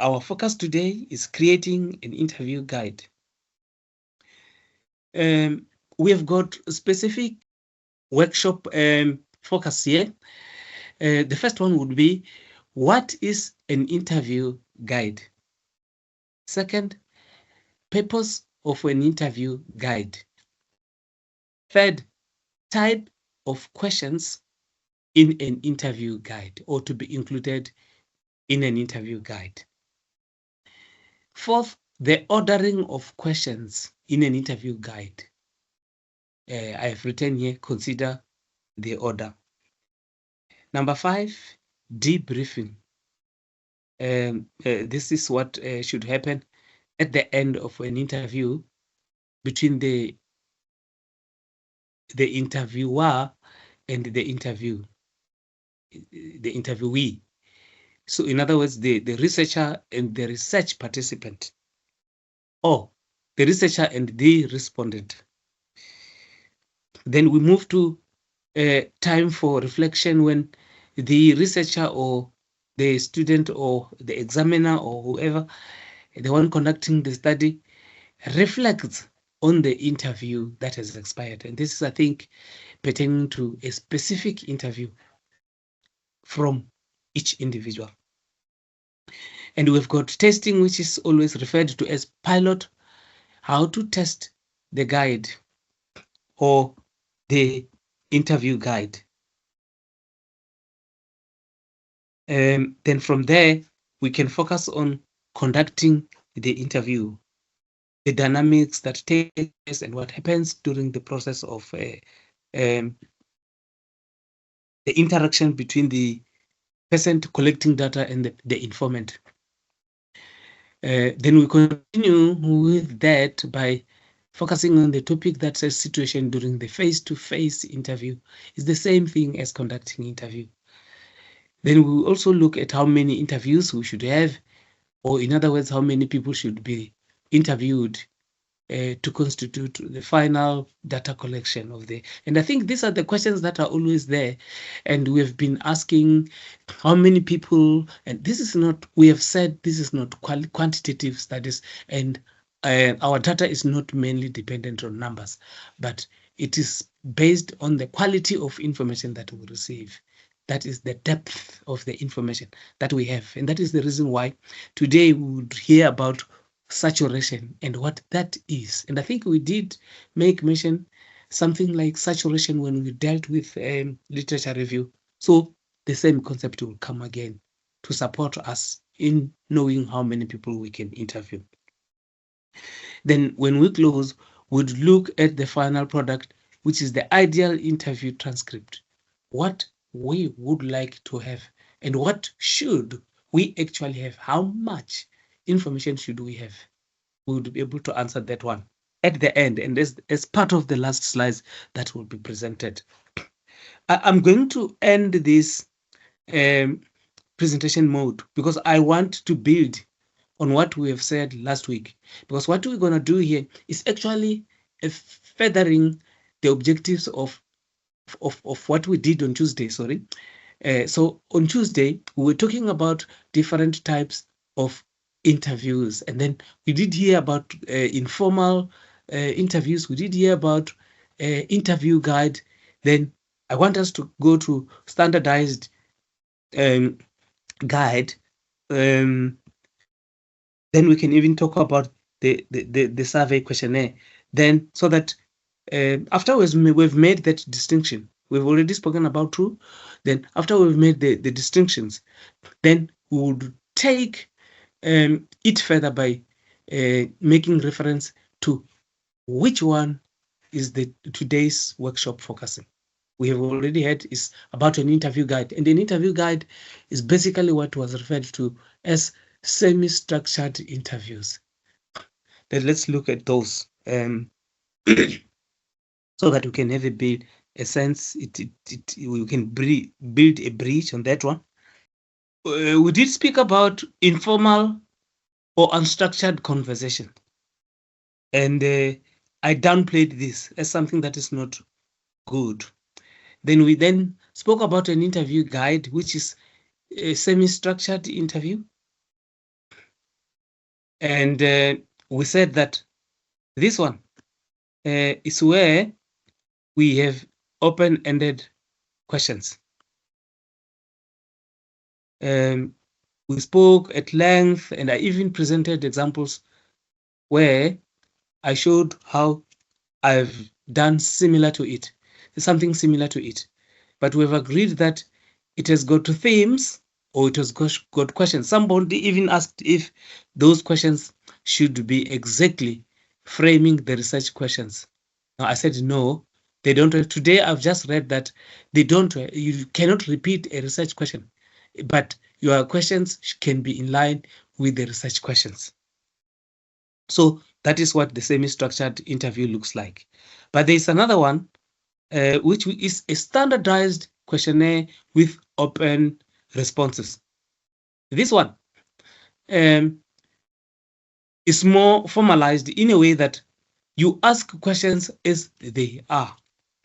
our focus today is creating an interview guide. We have got a specific workshop focus here. The first one would be, what is an interview guide? Second, purpose of an interview guide. Third, type of questions in an interview guide or to be included in an interview guide. Fourth, the ordering of questions in an interview guide. I have written here, consider the order. Number 5, debriefing. This is what should happen at the end of an interview between the interviewer and the interviewee. So in other words, the researcher and the research participant, or the researcher and the respondent. Then we move to time for reflection, when the researcher or the student or the examiner or whoever, the one conducting the study, reflects on the interview that has expired. And this is, I think, pertaining to a specific interview from each individual. And we've got testing, which is always referred to as pilot, how to test the guide or the interview guide. Then from there, we can focus on conducting the interview, the dynamics that take place and what happens during the process of the interaction between the person collecting data and the informant. Then we continue with that by focusing on the topic that says situation during the face-to-face interview. Is the same thing as conducting interview. Then we also look at how many interviews we should have, or in other words, how many people should be interviewed to constitute the final data collection of the. And I think these are the questions that are always there. And we have been asking how many people, and this is not, we have said this is not quantitative studies, and our data is not mainly dependent on numbers, but it is based on the quality of information that we receive. That is the depth of the information that we have. And that is the reason why today we would hear about saturation and what that is. And I think we did make mention something like saturation when we dealt with literature review. So the same concept will come again to support us in knowing how many people we can interview. Then when we close, we'd look at the final product, which is the ideal interview transcript. What we would like to have and what should we actually have? How much information should we have? We would be able to answer that one at the end, and as part of the last slides that will be presented. I'm going to end this presentation mode because I want to build on what we have said last week, because what we're going to do here is actually furthering the objectives of what we did on Tuesday, sorry. So on Tuesday, we were talking about different types of interviews, and then we did hear about informal interviews. We did hear about interview guide. Then I want us to go to standardized guide. Then we can even talk about the survey questionnaire. Then so that afterwards we've made that distinction. We've already spoken about two. Then after we've made the distinctions, then we would take it further by making reference to which one is the today's workshop focusing. We have already heard is about an interview guide, and an interview guide is basically what was referred to as semi-structured interviews. Then let's look at those so that we can have a sense. We can build a bridge on that one. We did speak about informal or unstructured conversation, and I downplayed this as something that is not good. Then we then spoke about an interview guide, which is a semi-structured interview. And we said that this one is where we have open-ended questions. We spoke at length, and I even presented examples where I showed how I've done similar to it, something similar to it. But we've agreed that it has got themes or it has got questions. Somebody even asked if those questions should be exactly framing the research questions. Now I said no, they don't. Today I've just read that they don't. You cannot repeat a research question, but your questions can be in line with the research questions. So that is what the semi-structured interview looks like. But there is another one, which is a standardized questionnaire with open responses. This one is more formalized in a way that you ask questions as they are,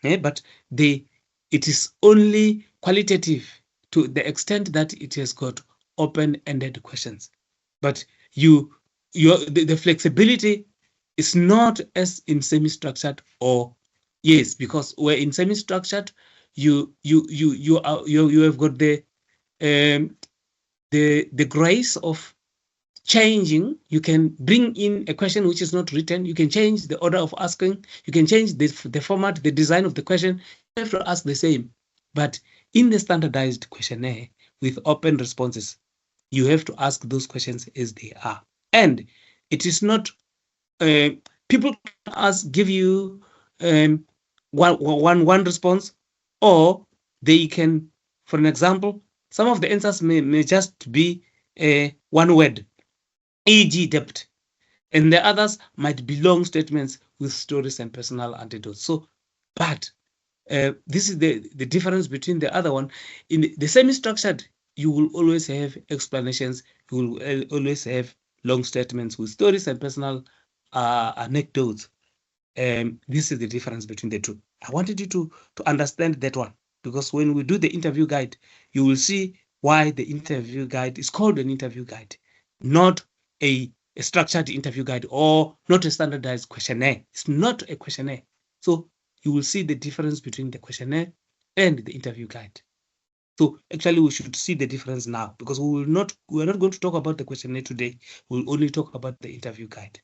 but it is only qualitative to the extent that it has got open-ended questions. But the flexibility is not as in semi-structured, or yes, because where in semi-structured you have got the grace of changing. You can bring in a question which is not written. You can change the order of asking. You can change the format, the design of the question. You have to ask the same. But in the standardized questionnaire with open responses, you have to ask those questions as they are. And it is not, people can give you one response, or they can, for an example, some of the answers may just be one word, e.g. debt, and the others might be long statements with stories and personal anecdotes. So, but this is the difference between the other one. In the semi-structured, you will always have explanations. You will always have long statements with stories and personal anecdotes. This is the difference between the two. I wanted you to understand that one, because when we do the interview guide, you will see why the interview guide is called an interview guide, not a structured interview guide or not a standardized questionnaire. It's not a questionnaire. So you will see the difference between the questionnaire and the interview guide. So actually we should see the difference now, because we're not going to talk about the questionnaire today. We'll only talk about the interview guide.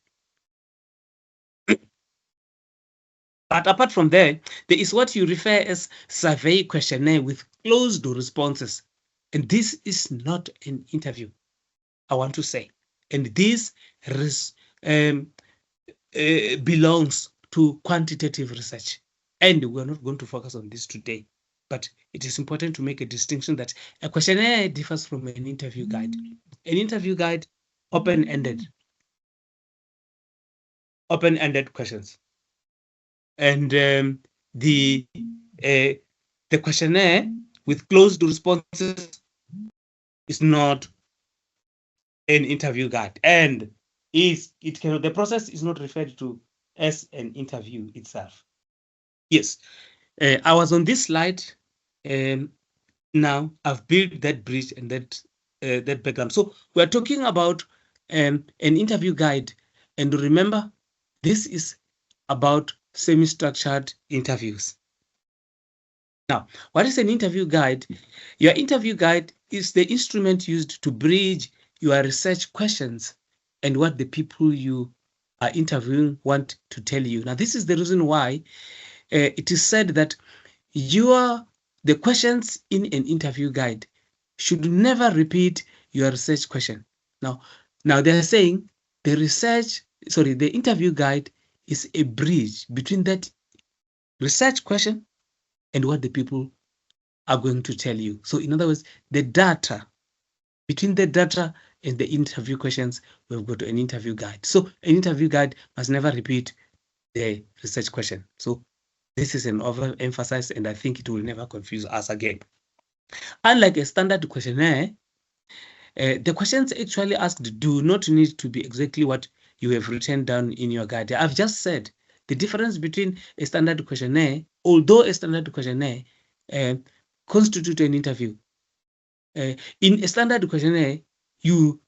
But apart from there is what you refer as survey questionnaire with closed responses. And this is not an interview, I want to say. And this belongs to quantitative research. And we're not going to focus on this today. But it is important to make a distinction that a questionnaire differs from an interview guide. An interview guide, open-ended questions. And the questionnaire with closed responses is not an interview guide, and the process is not referred to as an interview itself. Yes, I was on this slide. Now I've built that bridge and that background. So we're talking about an interview guide, and remember, this is about semi-structured interviews. Now, what is an interview guide? Your interview guide is the instrument used to bridge your research questions and what the people you are interviewing want to tell you. Now, this is the reason why it is said that the questions in an interview guide should never repeat your research question. Now they're saying the interview guide is a bridge between that research question and what the people are going to tell you. So in other words, the data, between the data and the interview questions, we've got an interview guide. So an interview guide must never repeat the research question. So this is an overemphasized, and I think it will never confuse us again. Unlike a standard questionnaire, the questions actually asked do not need to be exactly what you have written down in your guide. I've just said the difference between a standard questionnaire, although a standard questionnaire constitutes an interview. In a standard questionnaire, you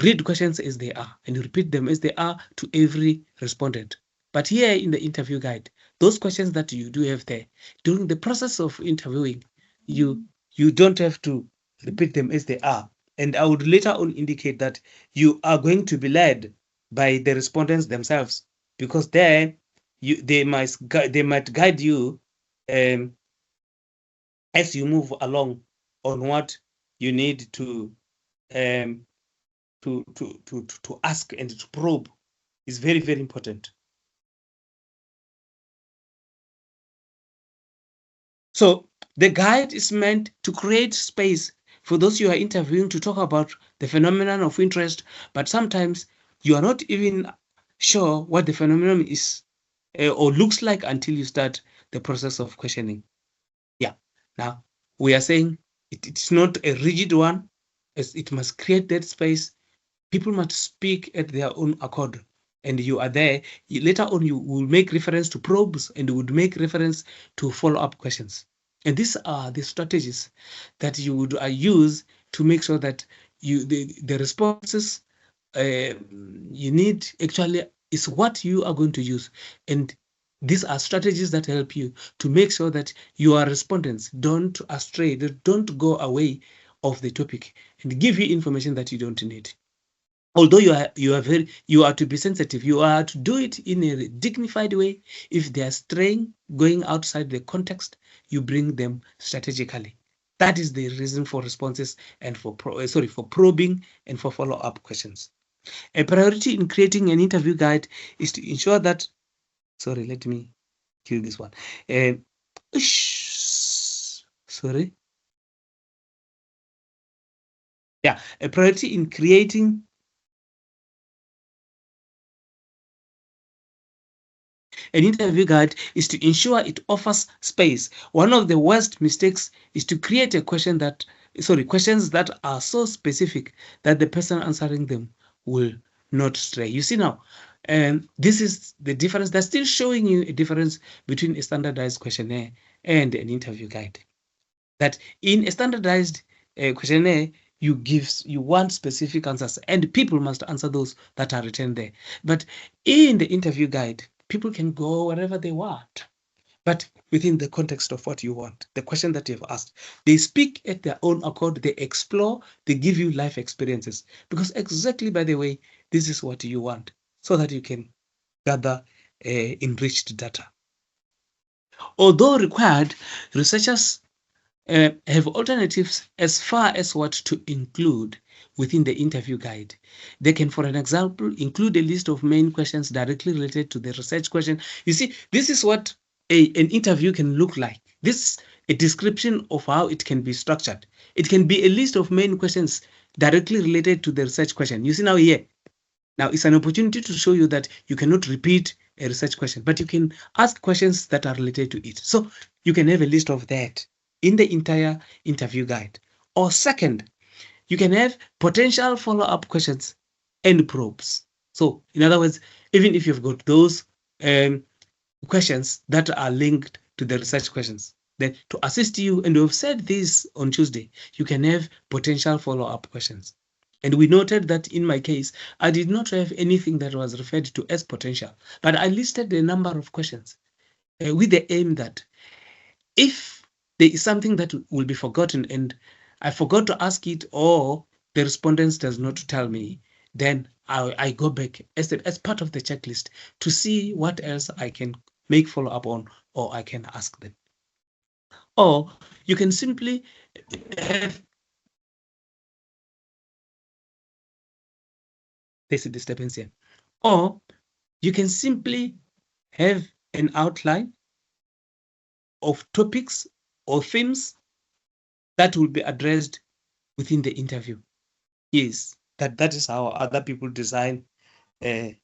read questions as they are and repeat them as they are to every respondent. But here in the interview guide, those questions that you do have there, during the process of interviewing, you don't have to repeat them as they are. And I would later on indicate that you are going to be led by the respondents themselves, because there they might guide you as you move along on what you need to ask and to probe. Is very, very important. So the guide is meant to create space for those you are interviewing to talk about the phenomenon of interest, but sometimes you are not even sure what the phenomenon is or looks like until you start the process of questioning. Yeah. Now, we are saying it's not a rigid one, as it must create that space. People must speak at their own accord, and you are there. Later on, you will make reference to probes and would make reference to follow-up questions. And these are the strategies that you would use to make sure that the responses you need actually is what you are going to use. And these are strategies that help you to make sure that your respondents don't astray, they don't go away of the topic and give you information that you don't need. Although you are to be sensitive, you are to do it in a dignified way. If they are straying, going outside the context, you bring them strategically. That is the reason for responses and for probing and for follow-up questions. A priority in creating an interview guide is to ensure that, sorry, let me kill this one. Sorry. Yeah, a priority in creating an interview guide is to ensure it offers space. One of the worst mistakes is to create questions that are so specific that the person answering them will not stray. You see now, this is the difference. They're still showing you a difference between a standardized questionnaire and an interview guide. That in a standardized questionnaire, you want specific answers, and people must answer those that are written there. But in the interview guide, people can go wherever they want, but within the context of what you want, the question that you've asked. They speak at their own accord, they explore, they give you life experiences, because exactly, by the way, this is what you want, so that you can gather enriched data. Although required, researchers have alternatives as far as what to include within the interview guide. They can, for an example, include a list of main questions directly related to the research question. You see, this is what an interview can look like. This is a description of how it can be structured. It can be a list of main questions directly related to the research question. You see now here, now it's an opportunity to show you that you cannot repeat a research question, but you can ask questions that are related to it. So you can have a list of that in the entire interview guide. Or second, you can have potential follow-up questions and probes. So in other words, even if you've got those questions that are linked to the research questions, then to assist you, and we've said this on Tuesday, you can have potential follow-up questions. And we noted that in my case, I did not have anything that was referred to as potential, but I listed a number of questions with the aim that if there is something that will be forgotten and I forgot to ask it, or the respondent does not tell me, then I go back as part of the checklist to see what else I can make follow up on, or I can ask them. Or you can simply have, there's a disturbance here, or you can simply have an outline of topics or themes that will be addressed within the interview. Yes, that is how other people design their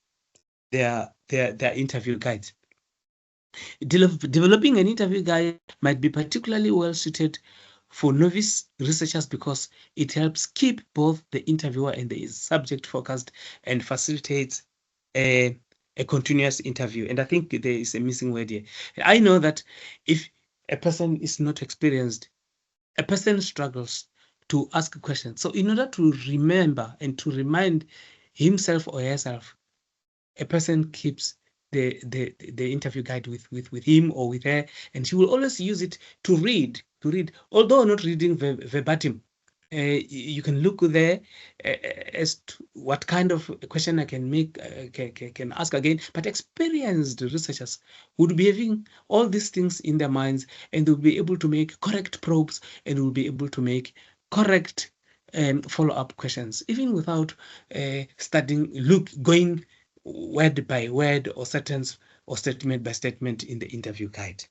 interview guides. Developing an interview guide might be particularly well suited for novice researchers because it helps keep both the interviewer and the subject focused and facilitates a continuous interview. And I think there is a missing word here. I know that if a person is not experienced, a person struggles to ask questions. So in order to remember and to remind himself or herself, a person keeps the interview guide with him or with her, and she will always use it to read, although not reading verbatim. You can look there as to what kind of question I can make, can ask again. But experienced researchers would be having all these things in their minds, and they'll be able to make correct probes, and will be able to make correct follow-up questions, even without going word by word or sentence or statement by statement in the interview guide.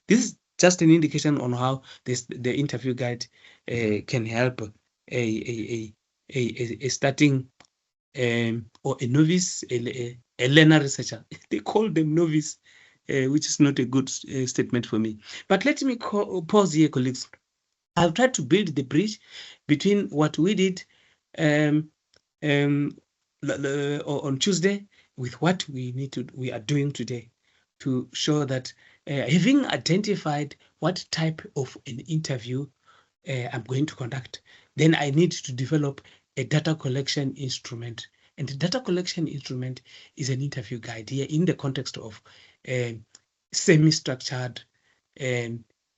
This is just an indication on how the interview guide can help a starting or a novice, a learner researcher. They call them novice, which is not a good statement for me. But let me pause here, colleagues. I've tried to build the bridge between what we did on Tuesday with what we are doing today, to show that having identified what type of an interview I'm going to conduct, then I need to develop a data collection instrument. And the data collection instrument is an interview guide here in the context of semi-structured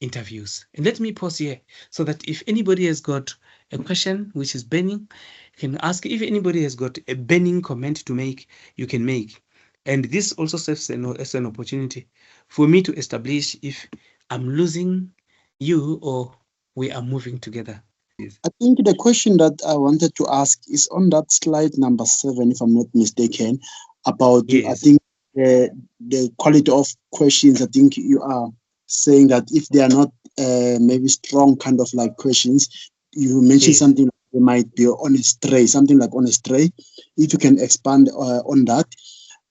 interviews. And let me pause here so that if anybody has got a question which is burning, you can ask. If anybody has got a burning comment to make, you can make. And this also serves as an opportunity for me to establish if I'm losing you or we are moving together. I think the question that I wanted to ask is on that slide number 7, if I'm not mistaken, about I Yes. think the quality of questions. I think you are saying that if they are not maybe strong kind of like questions, you mentioned Yes. something like they might be on a stray, something like on a stray. If you can expand on that.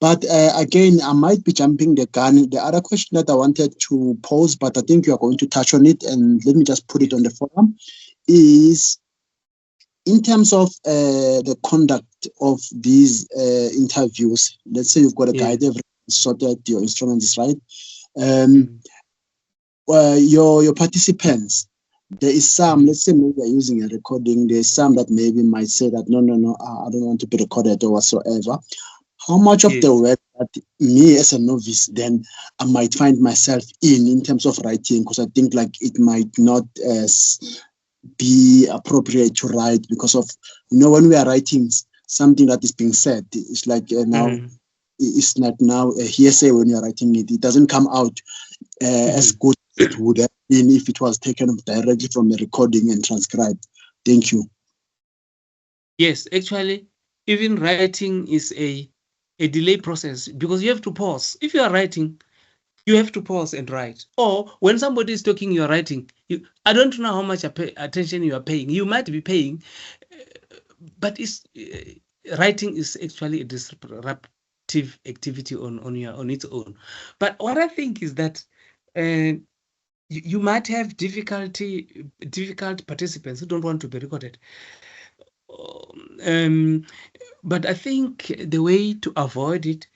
But again, I might be jumping the gun. The other question that I wanted to pose, but I think you are going to touch on it, and let me just put it on the forum, is in terms of the conduct of these interviews. Let's say you've got a guide, everything sorted, your instruments is right. Your participants, there is some, let's say maybe they're using a recording, there's some that maybe might say that no, I don't want to be recorded or whatsoever. How much of the work that me as a novice then I might find myself in terms of writing, because I think like it might not be appropriate to write because of, when we are writing something that is being said, it's like now it's not now a hearsay. When you're writing it, it doesn't come out as good as it would have been if it was taken directly from a recording and transcribed. Thank you. Yes, actually, even writing is a delay process, because you have to pause. If you are writing, you have to pause and write. Or when somebody is talking, you are writing. I don't know how much attention you are paying. You might be paying, but writing is actually a disruptive activity on its own. But what I think is that you might have difficult participants who don't want to be recorded. But I think the way to avoid it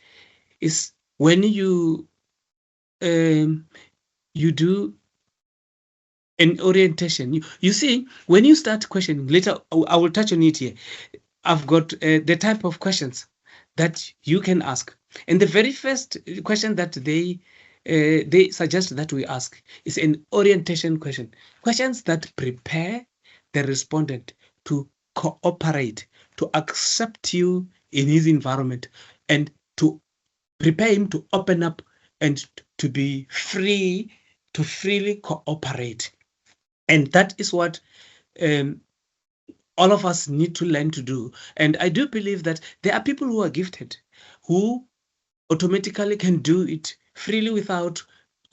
is when you do an orientation. You see, when you start questioning, later I will touch on it here. I've got the type of questions that you can ask, and the very first question that they suggest that we ask is an orientation question. Questions that prepare the respondent to cooperate, to accept you in his environment, and to prepare him to open up and to be free, to freely cooperate. And that is what all of us need to learn to do. And I do believe that there are people who are gifted, who automatically can do it freely without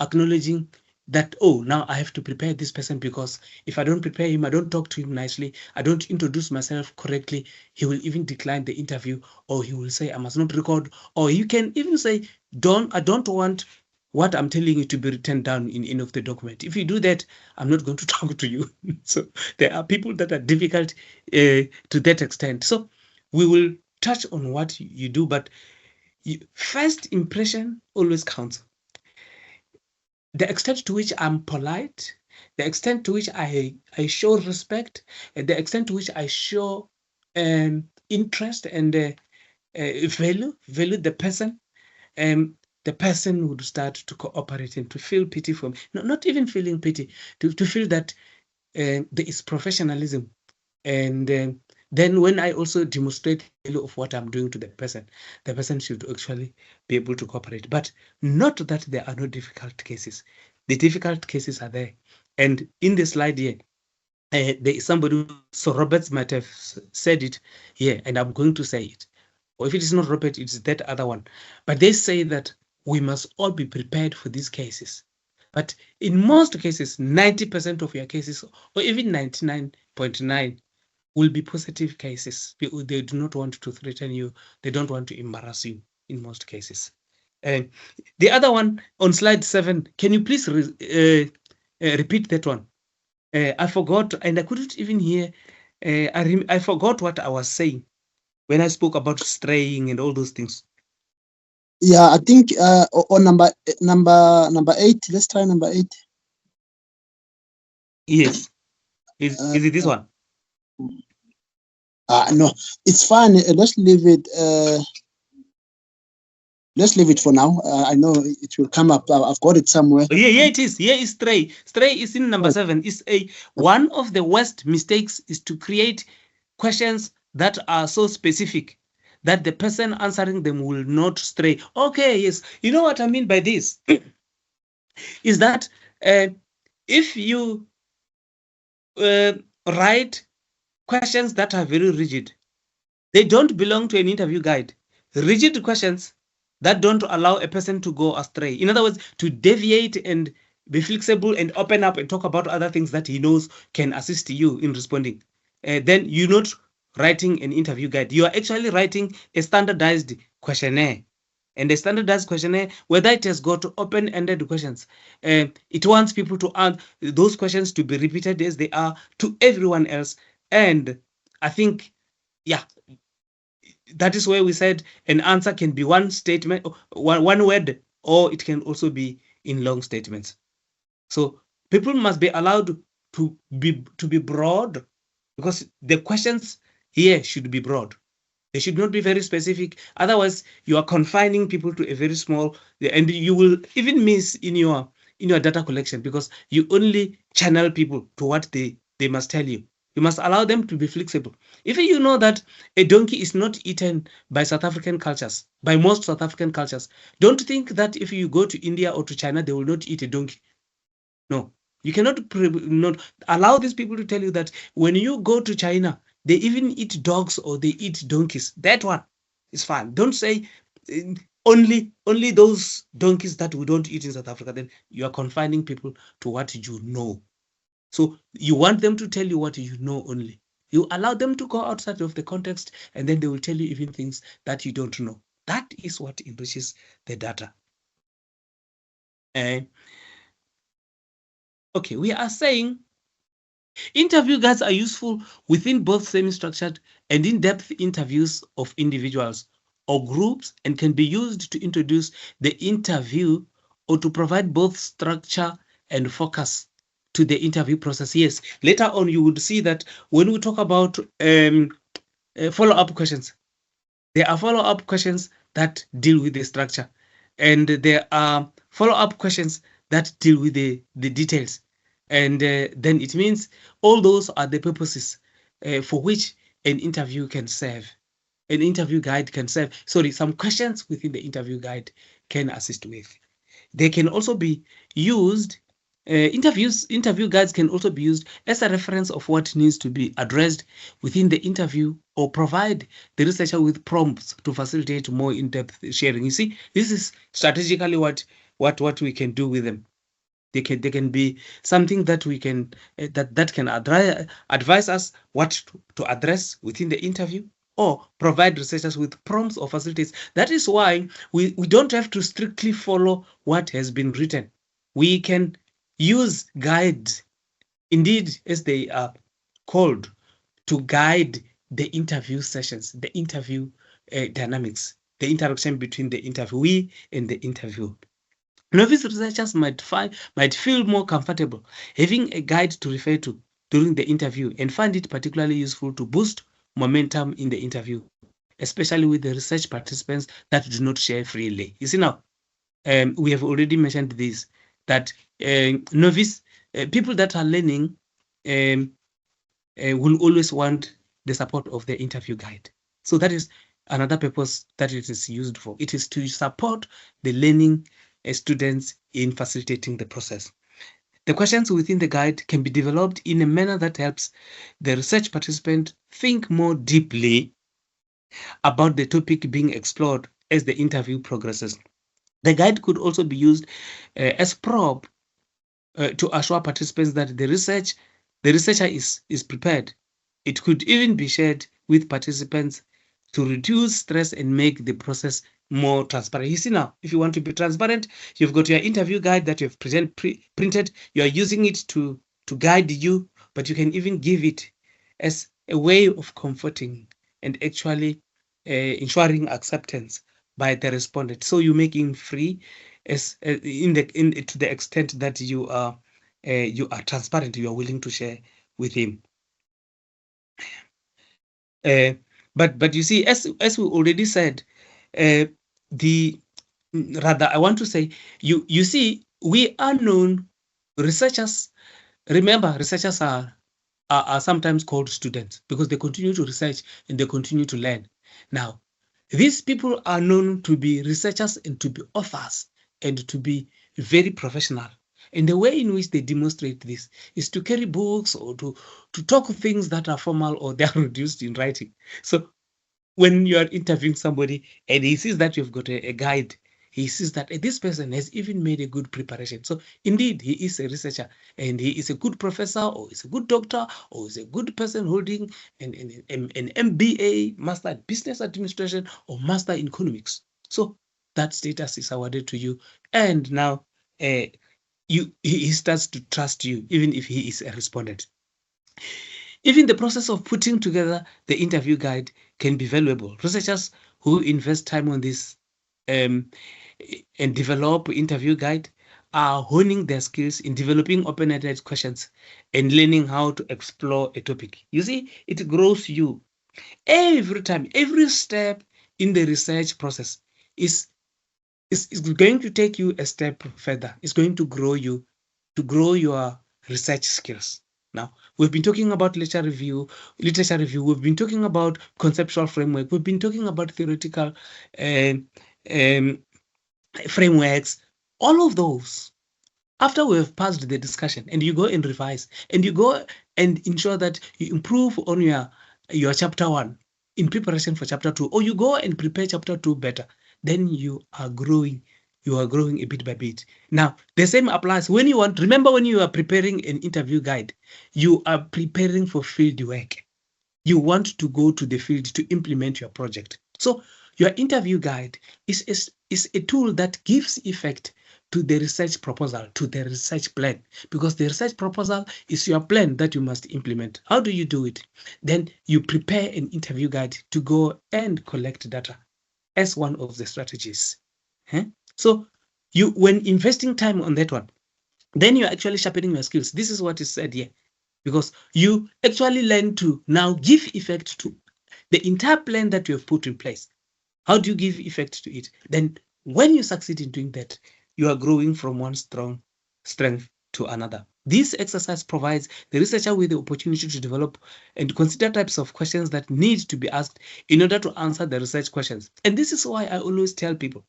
acknowledging that, oh, now I have to prepare this person, because if I don't prepare him, I don't talk to him nicely, I don't introduce myself correctly, he will even decline the interview, or he will say I must not record, or you can even say, I don't want what I'm telling you to be written down in any of the document. If you do that, I'm not going to talk to you. So there are people that are difficult to that extent. So we will touch on what you do, but first impression always counts. The extent to which I'm polite, the extent to which I show respect, the extent to which I show interest and value the person would start to cooperate and to feel pity for me. Not even feeling pity, to feel that there is professionalism. And then when I also demonstrate the value of what I'm doing to the person should actually be able to cooperate. But not that there are no difficult cases. The difficult cases are there. And in the slide here, there is somebody, so Roberts might have said it here, and I'm going to say it. Or if it is not Robert, it's that other one. But they say that we must all be prepared for these cases. But in most cases, 90% of your cases, or even 99.9, will be positive cases. They do not want to threaten you. They don't want to embarrass you in most cases. The other one on slide 7, can you please repeat that one? I forgot, and I couldn't even hear. I forgot what I was saying when I spoke about straying and all those things. Yeah, I think on number 8. Let's try number 8. Yes. Is it this one? No, it's fine. Let's leave it. Let's leave it for now. I know it will come up. I've got it somewhere. Yeah, it is. Here is stray. Stray is in number 7. Is one of the worst mistakes is to create questions that are so specific that the person answering them will not stray. Okay, yes. You know what I mean by this? Is that if you write questions that are very rigid, they don't belong to an interview guide. Rigid questions that don't allow a person to go astray. In other words, to deviate and be flexible and open up and talk about other things that he knows can assist you in responding. Then you're not writing an interview guide. You are actually writing a standardized questionnaire. And a standardized questionnaire, whether it has got open-ended questions, it wants people to answer those questions to be repeated as they are to everyone else. And I think, yeah, that is where we said an answer can be one statement, one word, or it can also be in long statements. So people must be allowed to be broad, because the questions here should be broad. They should not be very specific. Otherwise, you are confining people to a very small, and you will even miss in your data collection, because you only channel people to what they must tell you. You must allow them to be flexible. If you know that a donkey is not eaten by South African cultures, by most South African cultures, don't think that if you go to India or to China, they will not eat a donkey. No, you cannot not allow these people to tell you that when you go to China, they even eat dogs or they eat donkeys. That one is fine. Don't say only those donkeys that we don't eat in South Africa. Then you are confining people to what you know. So you want them to tell you what you know only. You allow them to go outside of the context, and then they will tell you even things that you don't know. That is what enriches the data. Okay, we are saying interview guides are useful within both semi-structured and in-depth interviews of individuals or groups, and can be used to introduce the interview or to provide both structure and focus to the interview process. Yes, later on you would see that when we talk about follow-up questions, there are follow-up questions that deal with the structure, and there are follow-up questions that deal with the details. And then it means all those are the purposes for which an interview can serve. An interview guide can serve. Sorry, some questions within the interview guide can assist with. They can also be used. Interview guides can also be used as a reference of what needs to be addressed within the interview, or provide the researcher with prompts to facilitate more in-depth sharing. You see, this is strategically what we can do with them. They can be something that we can that can advise us what to address within the interview, or provide researchers with prompts or facilities. That is why we don't have to strictly follow what has been written. We can use guides, indeed, as they are called, to guide the interview sessions, the interview dynamics, the interaction between the interviewee and the interview. Novice researchers might feel more comfortable having a guide to refer to during the interview and find it particularly useful to boost momentum in the interview, especially with the research participants that do not share freely. You see now, we have already mentioned this, that novice people that are learning will always want the support of the interview guide. So that is another purpose that it is used for. It is to support the learning students in facilitating the process. The questions within the guide can be developed in a manner that helps the research participant think more deeply about the topic being explored as the interview progresses. The guide could also be used as probe to assure participants that the researcher is prepared. It could even be shared with participants to reduce stress and make the process more transparent. You see now, if you want to be transparent, you've got your interview guide that you've printed, you are using it to guide you, but you can even give it as a way of comforting and actually ensuring acceptance by the respondent. So you're making free as to the extent that you are transparent, you are willing to share with him. But you see, as we already said, the rather I want to say, you see, we are known researchers. Remember, researchers are sometimes called students because they continue to research and they continue to learn. Now, these people are known to be researchers and to be authors and to be very professional. And the way in which they demonstrate this is to carry books or to talk things that are formal or they are reduced in writing. So when you are interviewing somebody and he sees that you've got a guide, he sees that this person has even made a good preparation. So indeed, he is a researcher and he is a good professor or is a good doctor or is a good person holding an MBA, Master in Business Administration or Master in Economics. So that status is awarded to you. And now he starts to trust you, even if he is a respondent. Even the process of putting together the interview guide can be valuable. Researchers who invest time on this and develop interview guide are honing their skills in developing open-ended questions and learning how to explore a topic. You see, it grows you every time. Every step in the research process is going to take you a step further. It's going to grow you, to grow your research skills. Now, we've been talking about literature review. We've been talking about conceptual framework. We've been talking about theoretical frameworks. All of those, after we have passed the discussion and you go and revise and you go and ensure that you improve on your chapter 1 in preparation for chapter 2, or you go and prepare chapter 2 better, then you are growing a bit by bit. Now, the same applies when you want. Remember, when you are preparing an interview guide, you are preparing for field work. You want to go to the field to implement your project. So your interview guide is a tool that gives effect to the research proposal, to the research plan, because the research proposal is your plan that you must implement. How do you do it? Then you prepare an interview guide to go and collect data as one of the strategies. So when investing time on that one, then you're actually sharpening your skills. This is what is said here, because you actually learn to now give effect to the entire plan that you have put in place. How do you give effect to it? Then when you succeed in doing that, you are growing from one strong strength to another. This exercise provides the researcher with the opportunity to develop and consider types of questions that need to be asked in order to answer the research questions. And this is why I always tell people,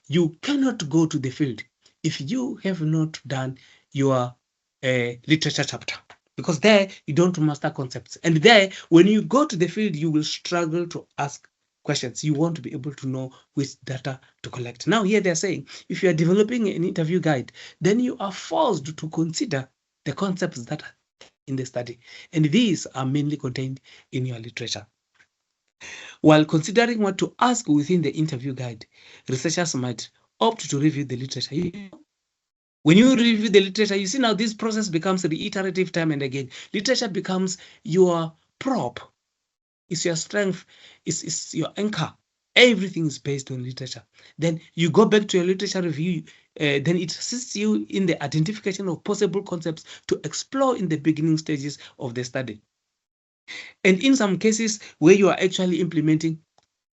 you cannot go to the field if you have not done your literature chapter, because there you don't master concepts. And there, when you go to the field, you will struggle to ask questions. You won't be able to know which data to collect. Now, here they're saying, if you are developing an interview guide, then you are forced to consider the concepts that are there in the study. And these are mainly contained in your literature. While considering what to ask within the interview guide, researchers might opt to review the literature. When you review the literature, you see now this process becomes reiterative time and again. Literature becomes your prop. It's your strength. It's your anchor. Everything is based on literature. Then you go back to your literature review. Then it assists you in the identification of possible concepts to explore in the beginning stages of the study. And in some cases where you are actually implementing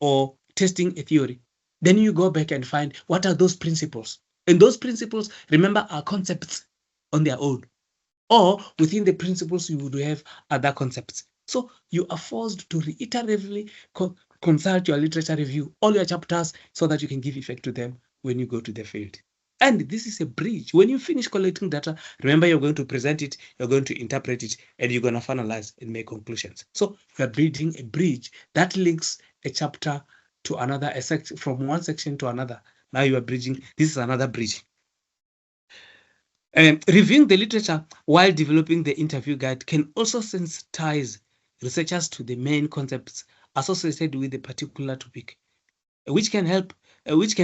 or testing a theory, then you go back and find what are those principles. And those principles, remember, are concepts on their own. Or within the principles, you would have other concepts. So you are forced to reiteratively consult your literature review, all your chapters, so that you can give effect to them when you go to the field. And this is a bridge. When you finish collecting data, remember you're going to present it, you're going to interpret it, and you're going to finalize and make conclusions. So you're building a bridge that links a chapter to another, a section from one section to another. Now you are bridging. This is another bridge. Reviewing the literature while developing the interview guide can also sensitize researchers to the main concepts associated with a particular topic, which can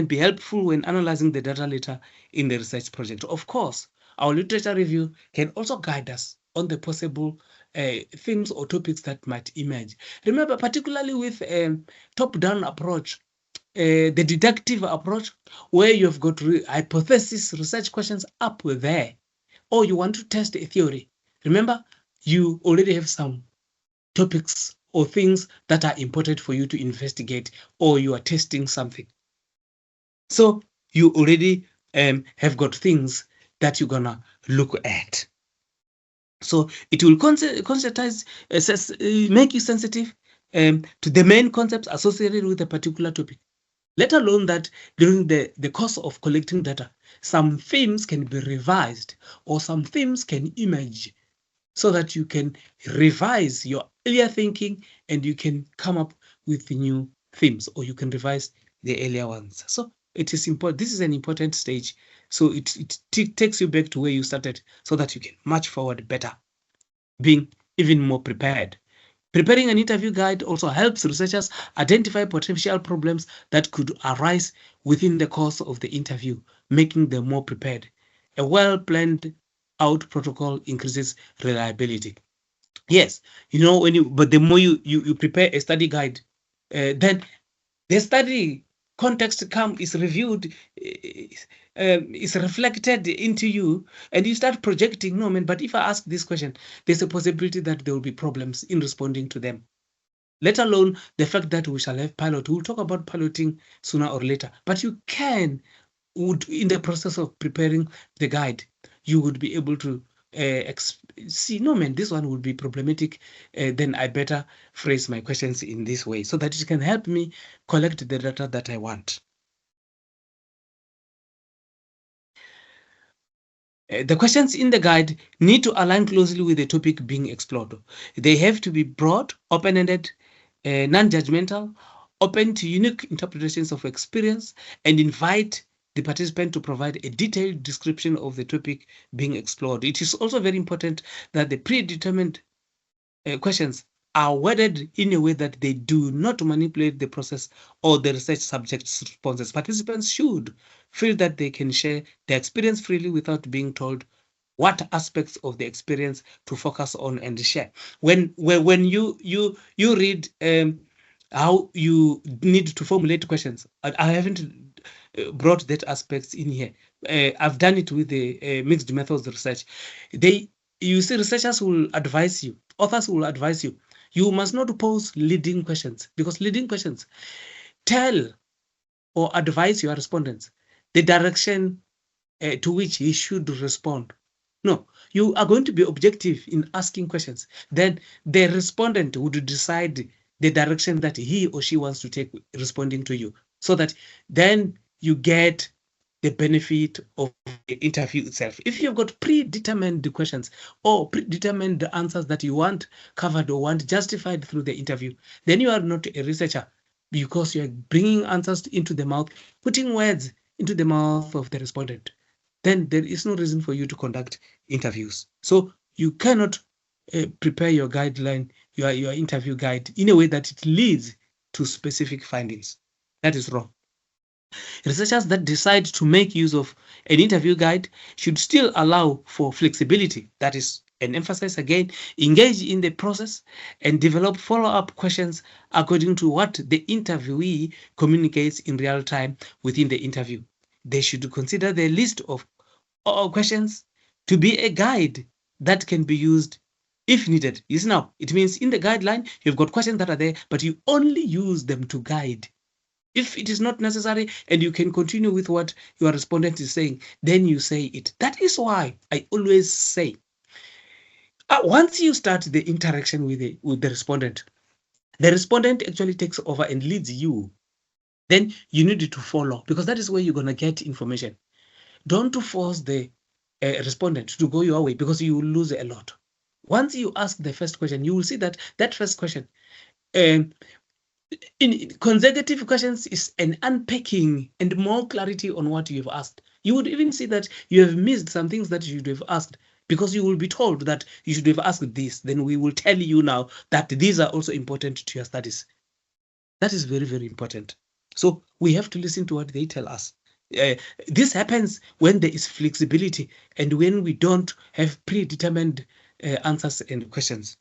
be helpful when analyzing the data later in the research project. Of course, our literature review can also guide us on the possible themes or topics that might emerge. Remember, particularly with top-down approach, the deductive approach, where you've got hypothesis research questions up there, or you want to test a theory. Remember, you already have some topics or things that are important for you to investigate, or you are testing something. So you already have got things that you're gonna look at. So it will conscientize, make you sensitive to the main concepts associated with a particular topic. Let alone that during the course of collecting data, some themes can be revised or some themes can emerge so that you can revise your earlier thinking and you can come up with new themes, or you can revise the earlier ones. So it is important. This is an important stage. So it takes you back to where you started so that you can march forward better, being even more prepared. Preparing an interview guide also helps researchers identify potential problems that could arise within the course of the interview, making them more prepared. A well-planned out protocol increases reliability. Yes, but the more you prepare a study guide, then the study context is reviewed, is reflected into you, and you start projecting. No, man, but if I ask this question, there's a possibility that there will be problems in responding to them. Let alone the fact that we shall have pilot. We'll talk about piloting sooner or later. But you in the process of preparing the guide, you would be able to see, no, man, this one would be problematic. Then I better phrase my questions in this way so that it can help me collect the data that I want. The questions in the guide need to align closely with the topic being explored. They have to be broad, open-ended, non-judgmental, open to unique interpretations of experience, and invite the participant to provide a detailed description of the topic being explored. It is also very important that the predetermined questions are worded in a way that they do not manipulate the process or the research subject's responses. Participants should feel that they can share their experience freely without being told what aspects of the experience to focus on and share. When you read how you need to formulate questions, I haven't brought that aspects in here. I've done it with the mixed methods research. You see, researchers will advise you, authors will advise you, you must not pose leading questions, because leading questions tell or advise your respondents the direction to which he should respond. No, you are going to be objective in asking questions. Then the respondent would decide the direction that he or she wants to take responding to you, so that then you get the benefit of the interview itself. If you've got predetermined questions or predetermined answers that you want covered or want justified through the interview, then you are not a researcher, because you are bringing answers into the mouth, putting words into the mouth of the respondent. Then there is no reason for you to conduct interviews. So you cannot prepare your guideline, your interview guide, in a way that it leads to specific findings. That is wrong. Researchers that decide to make use of an interview guide should still allow for flexibility. That is and emphasize again, engage in the process and develop follow-up questions according to what the interviewee communicates in real time within the interview. They should consider the list of questions to be a guide that can be used if needed. You see now, it means in the guideline, you've got questions that are there, but you only use them to guide. If it is not necessary and you can continue with what your respondent is saying, then you say it. That is why I always say, once you start the interaction with the respondent actually takes over and leads you. Then you need to follow, because that is where you're going to get information. Don't force the respondent to go your way, because you will lose a lot. Once you ask the first question, you will see that that first question, in consecutive questions, is an unpacking and more clarity on what you have asked. You would even see that you have missed some things that you should have asked, because you will be told that you should have asked this. Then we will tell you now that these are also important to your studies. That is very, very important. So we have to listen to what they tell us. This happens when there is flexibility and when we don't have predetermined answers and questions.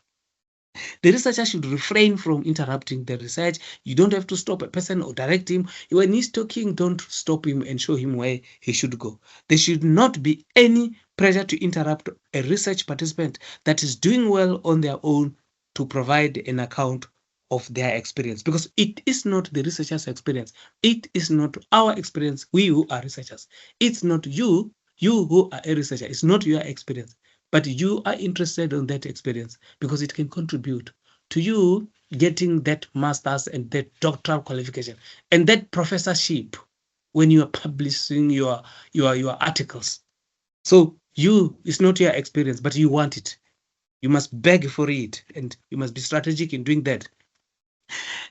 The researcher should refrain from interrupting the research. You don't have to stop a person or direct him. When he's talking, don't stop him and show him where he should go. There should not be any pressure to interrupt a research participant that is doing well on their own to provide an account of their experience, because it is not the researcher's experience. It is not our experience, we who are researchers. It's not you who are a researcher. It's not your experience, but you are interested in that experience because it can contribute to you getting that master's and that doctoral qualification and that professorship when you are publishing your articles. So it's not your experience, but you want it. You must beg for it, and you must be strategic in doing that.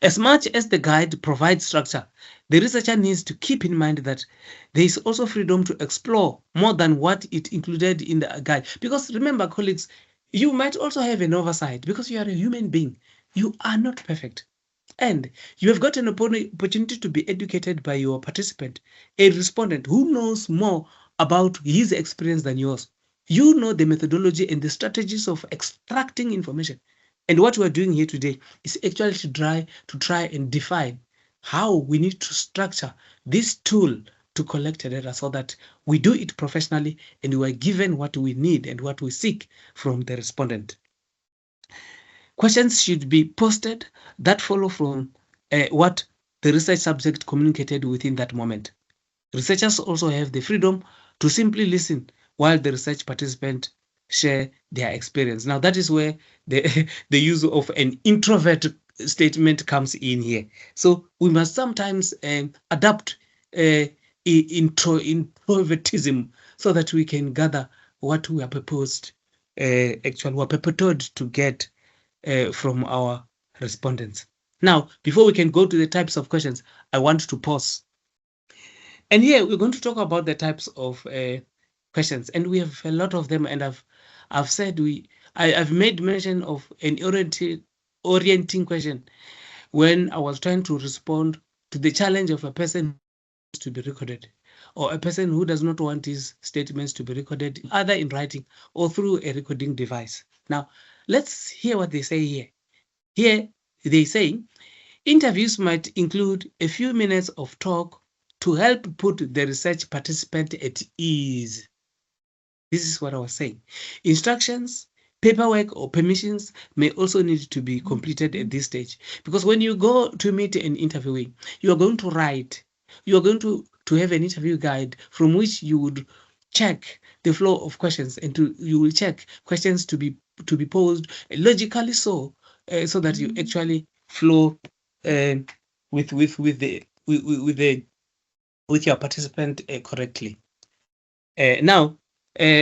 As much as the guide provides structure, the researcher needs to keep in mind that there is also freedom to explore more than what it included in the guide. Because remember, colleagues, you might also have an oversight because you are a human being. You are not perfect. And you have got an opportunity to be educated by your participant, a respondent who knows more about his experience than yours. You know the methodology and the strategies of extracting information. And what we are doing here today is actually to try and define how we need to structure this tool to collect data so that we do it professionally and we are given what we need and what we seek from the respondent. Questions should be posted that follow from what the research subject communicated within that moment. Researchers also have the freedom to simply listen while the research participant share their experience. Now, that is where the use of an introvert statement comes in here. So we must sometimes adapt introvertism so that we can gather what we are purported to get from our respondents. Now, before we can go to the types of questions, I want to pause. And here we're going to talk about the types of questions, and we have a lot of them. And I've said I've made mention of an orienting question when I was trying to respond to the challenge of a person to be recorded, or a person who does not want his statements to be recorded, either in writing or through a recording device. Now, let's hear what they say here. Here they say, interviews might include a few minutes of talk to help put the research participant at ease. This is what I was saying. Instructions, paperwork, or permissions may also need to be completed at this stage. Because when you go to meet an interviewee, you are going to write, you are going to have an interview guide from which you would check the flow of questions, and you will check questions to be posed logically so that you actually flow with your participant correctly. Now,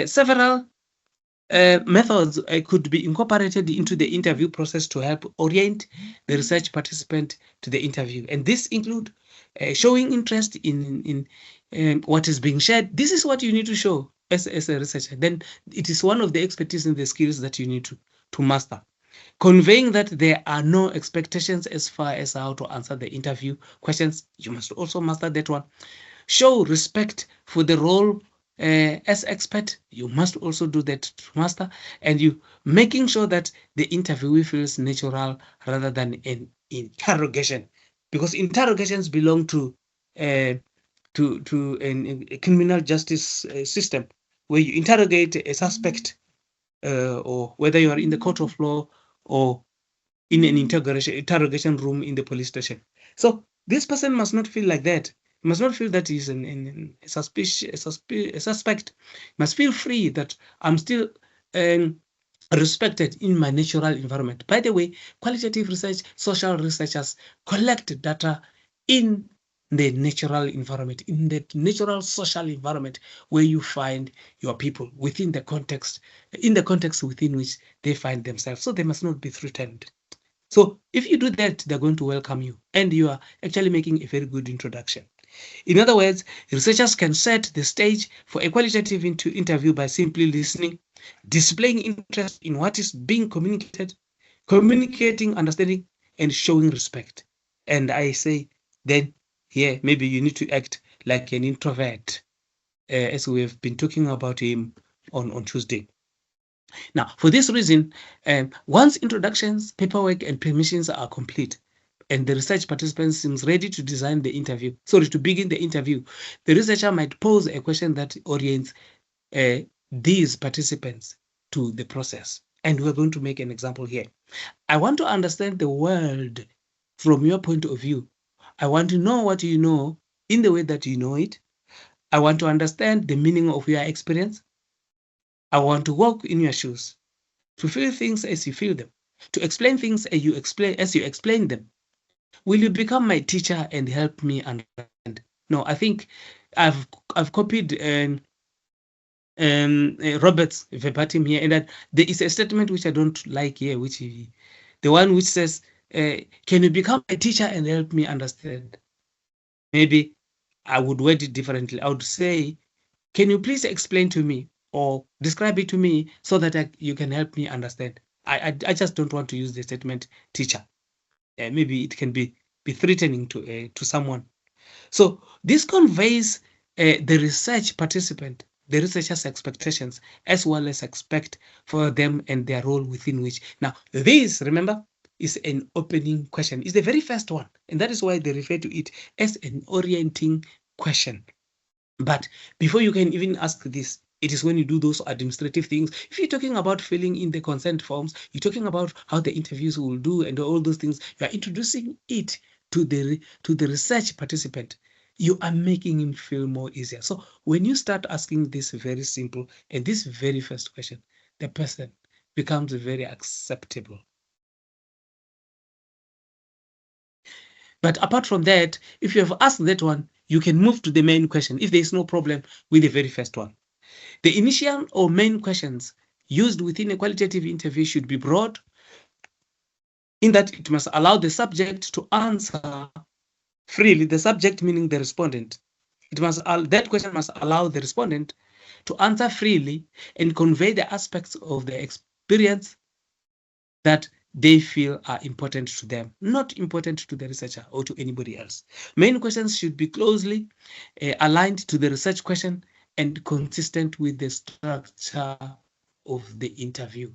several methods could be incorporated into the interview process to help orient the research participant to the interview, and this include showing interest in what is being shared. This is what you need to show as a researcher. Then it is one of the expertise and the skills that you need to master. Conveying that there are no expectations as far as how to answer the interview questions, you must also master that one. Show respect for the role as expert, you must also do that to master, and you making sure that the interview feels natural rather than an interrogation, because interrogations belong to a criminal justice system where you interrogate a suspect, or whether you are in the court of law or in an interrogation room in the police station. So this person must not feel like that. He must not feel that he's a suspect. He must feel free that I'm still respected in my natural environment. By the way, qualitative research, social researchers collect data in the natural environment, in the natural social environment where you find your people within the context, in the context within which they find themselves. So they must not be threatened. So if you do that, they're going to welcome you, and you are actually making a very good introduction. In other words, researchers can set the stage for a qualitative interview by simply listening, displaying interest in what is being communicated, communicating understanding, and showing respect. And I say, then here, maybe you need to act like an introvert, as we have been talking about him on Tuesday. Now, for this reason, once introductions, paperwork, and permissions are complete, and the research participant seems ready to begin the interview, the researcher might pose a question that orients these participants to the process. And we're going to make an example here. I want to understand the world from your point of view. I want to know what you know in the way that you know it. I want to understand the meaning of your experience. I want to walk in your shoes, to feel things as you feel them, to explain things as you explain them. Will you become my teacher and help me understand? No, I think I've copied Robert's verbatim here, and that there is a statement which I don't like here, the one which says, "Can you become my teacher and help me understand?" Maybe I would word it differently. I would say, "Can you please explain to me or describe it to me so that you can help me understand?" I just don't want to use the statement teacher. Maybe it can be threatening to someone. So this conveys the research participant, the researcher's expectations, as well as expect for them and their role within which. Now, this, remember, is an opening question. It's the very first one, and that is why they refer to it as an orienting question. But before you can even ask this, it is when you do those administrative things. If you're talking about filling in the consent forms, you're talking about how the interviews will do and all those things, you are introducing it to the research participant. You are making him feel more easier. So when you start asking this very simple and this very first question, the person becomes very acceptable. But apart from that, if you have asked that one, you can move to the main question if there is no problem with the very first one. The initial or main questions used within a qualitative interview should be broad, in that it must allow the subject to answer freely, the subject meaning the respondent. That question must allow the respondent to answer freely and convey the aspects of the experience that they feel are important to them, not important to the researcher or to anybody else. Main questions should be closely aligned to the research question and consistent with the structure of the interview.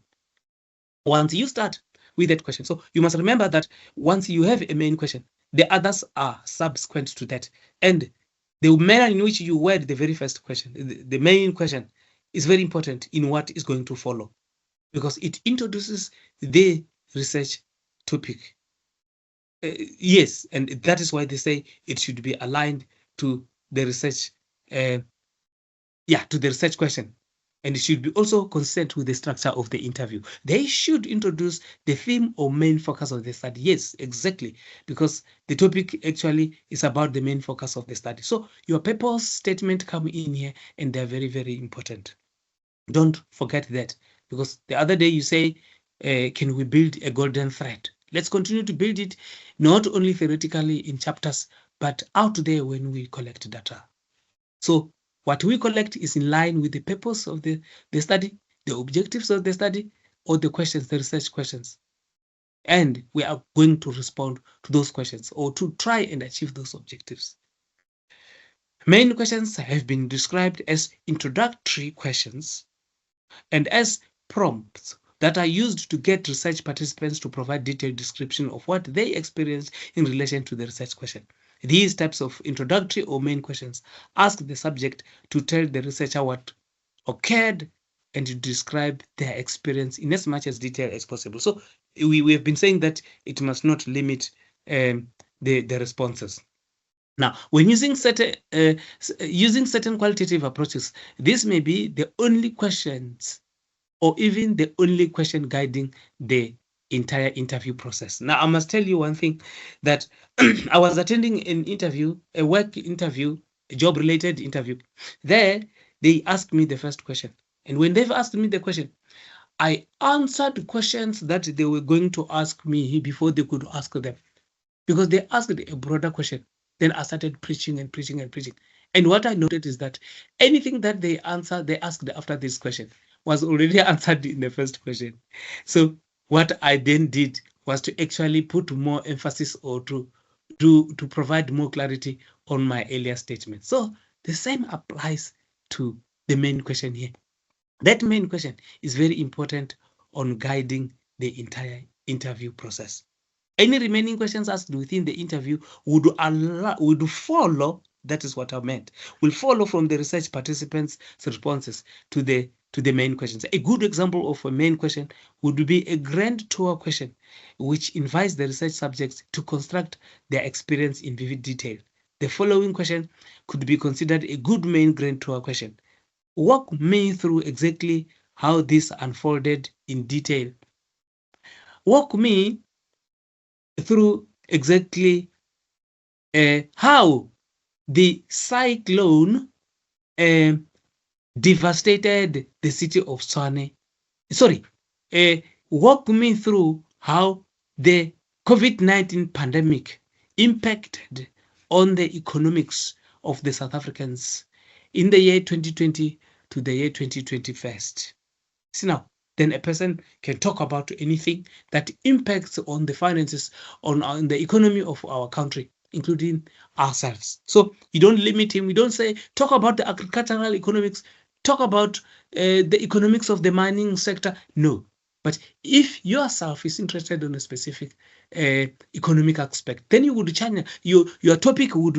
Once you start with that question, so you must remember that once you have a main question, the others are subsequent to that. And the manner in which you word the very first question, the main question, is very important in what is going to follow, because it introduces the research topic. Yes, and that is why they say it should be aligned to the research, to the research question. And it should be also consistent with the structure of the interview. They should introduce the theme or main focus of the study. Yes, exactly, because the topic actually is about the main focus of the study. So your purpose statement come in here, and they're very, very important. Don't forget that, because the other day you say, can we build a golden thread? Let's continue to build it, not only theoretically in chapters, but out there when we collect data. So what we collect is in line with the purpose of the study, the objectives of the study, or the questions, the research questions. And we are going to respond to those questions or to try and achieve those objectives. Main questions have been described as introductory questions and as prompts that are used to get research participants to provide detailed description of what they experienced in relation to the research question. These types of introductory or main questions ask the subject to tell the researcher what occurred and to describe their experience in as much as detail as possible. So we have been saying that it must not limit the responses. Now, when using certain qualitative approaches, this may be the only questions or even the only question guiding the entire interview process. Now, I must tell you one thing, that I was attending an interview, a work interview, a job-related interview. There, they asked me the first question. And when they've asked me the question, I answered questions that they were going to ask me before they could ask them, because they asked a broader question. Then I started preaching and preaching and preaching. And what I noted is that anything that they asked after this question was already answered in the first question. So what I then did was to actually put more emphasis or to provide more clarity on my earlier statement. So the same applies to the main question here. That main question is very important on guiding the entire interview process. Any remaining questions asked within the interview would follow, that is what I meant, will follow from the research participants' responses to the main questions. A good example of a main question would be a grand tour question, which invites the research subjects to construct their experience in vivid detail. The following question could be considered a good main grand tour question. Walk me through exactly how this unfolded in detail. Walk me through exactly how the cyclone devastated the city of Tshwane. Sorry, walk me through how the COVID-19 pandemic impacted on the economics of the South Africans in the year 2020 to the year 2021. See now, then a person can talk about anything that impacts on the finances, on the economy of our country, including ourselves. So you don't limit him. You don't say, talk about the agricultural economics, talk about the economics of the mining sector. No. But if yourself is interested in a specific economic aspect, then you would channel, your topic would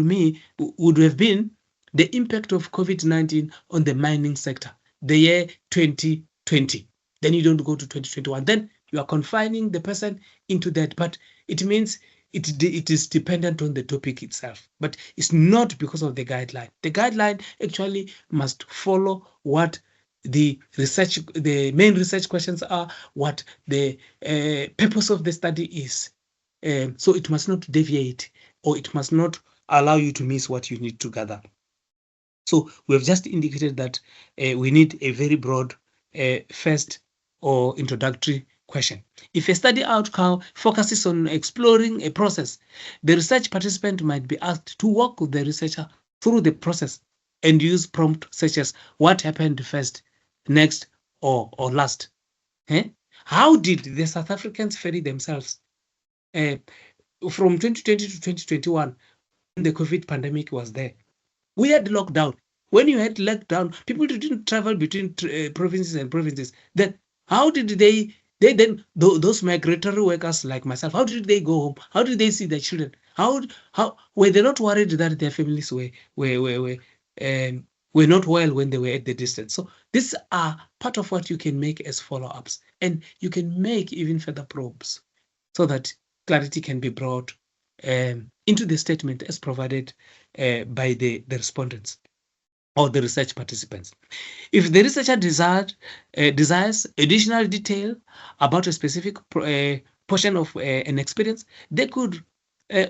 have been the impact of COVID-19 on the mining sector, the year 2020. Then you don't go to 2021. Then you are confining the person into that. But it means it is dependent on the topic itself. But it's not because of the guideline. The guideline actually must follow what the main research questions are, what the purpose of the study is. So it must not deviate, or it must not allow you to miss what you need to gather. So we have just indicated that we need a very broad first or introductory question. If a study outcome focuses on exploring a process, the research participant might be asked to walk with the researcher through the process and use prompts such as what happened first, next, or last. How did the South Africans ferry themselves from 2020 to 2021 when the COVID pandemic was there? We had lockdown. When you had lockdown, people didn't travel between provinces and provinces. Then how did they then those migratory workers like myself, how did they go home? How did they see their children? How were they not worried that their families were not well when they were at the distance? So these are part of what you can make as follow-ups, and you can make even further probes so that clarity can be brought into the statement as provided by the respondents or the research participants. If the researcher desires additional detail about a specific portion of an experience, they could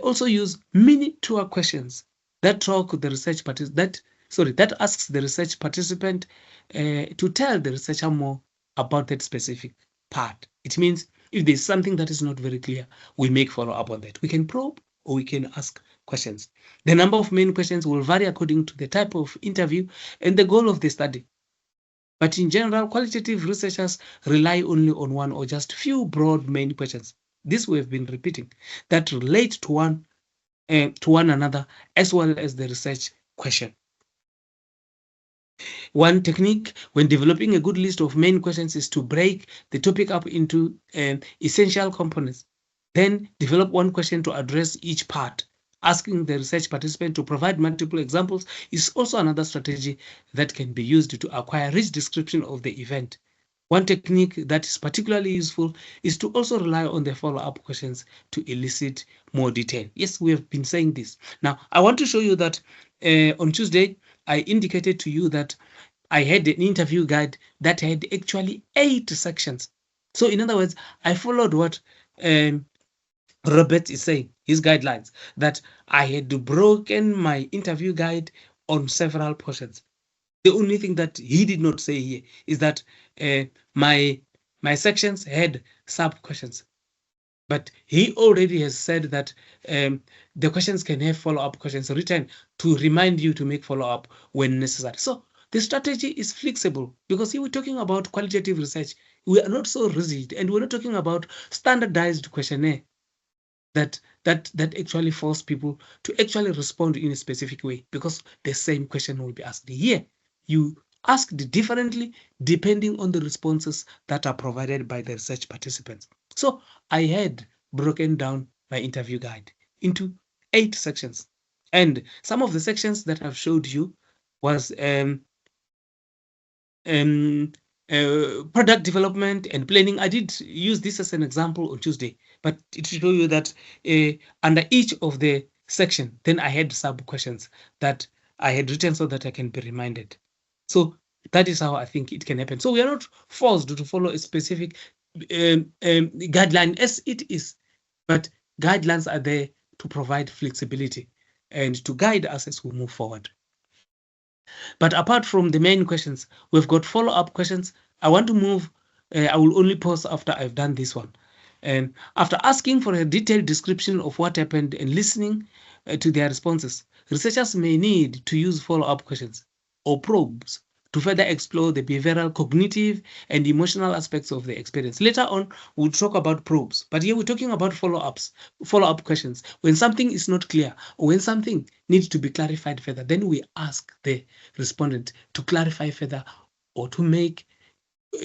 also use mini tour questions that talk the research that asks the research participant to tell the researcher more about that specific part. It means if there's something that is not very clear, we make follow up on that. We can probe or we can ask questions. The number of main questions will vary according to the type of interview and the goal of the study. But in general, qualitative researchers rely only on one or just few broad main questions. This we have been repeating, that relate to one another as well as the research question. One technique when developing a good list of main questions is to break the topic up into essential components. Then develop one question to address each part. Asking the research participant to provide multiple examples is also another strategy that can be used to acquire rich description of the event. One technique that is particularly useful is to also rely on the follow-up questions to elicit more detail. Yes, we have been saying this. Now, I want to show you that on Tuesday, I indicated to you that I had an interview guide that had actually 8 sections. So in other words, I followed what Robert is saying, his guidelines, that I had broken my interview guide on several portions. The only thing that he did not say here is that uh, my sections had sub questions, but he already has said that the questions can have follow-up questions written to remind you to make follow-up when necessary. So the strategy is flexible because here we're talking about qualitative research. We are not so rigid, and we're not talking about standardized questionnaire that actually force people to actually respond in a specific way, because the same question will be asked here. You asked differently depending on the responses that are provided by the research participants. So I had broken down my interview guide into 8 sections, and some of the sections that I've showed you was product development and planning. I did use this as an example on Tuesday, but it show you that under each of the section, then I had sub questions that I had written so that I can be reminded. So that is how I think it can happen. So we are not forced to follow a specific guideline as it is, but guidelines are there to provide flexibility and to guide us as we move forward. But apart from the main questions, we've got follow-up questions. I want to move, I will only pause after I've done this one. And after asking for a detailed description of what happened and listening to their responses, researchers may need to use follow-up questions or probes to further explore the behavioral, cognitive, and emotional aspects of the experience. Later on, we'll talk about probes, but here we're talking about follow-up questions. When something is not clear, or when something needs to be clarified further, then we ask the respondent to clarify further or to make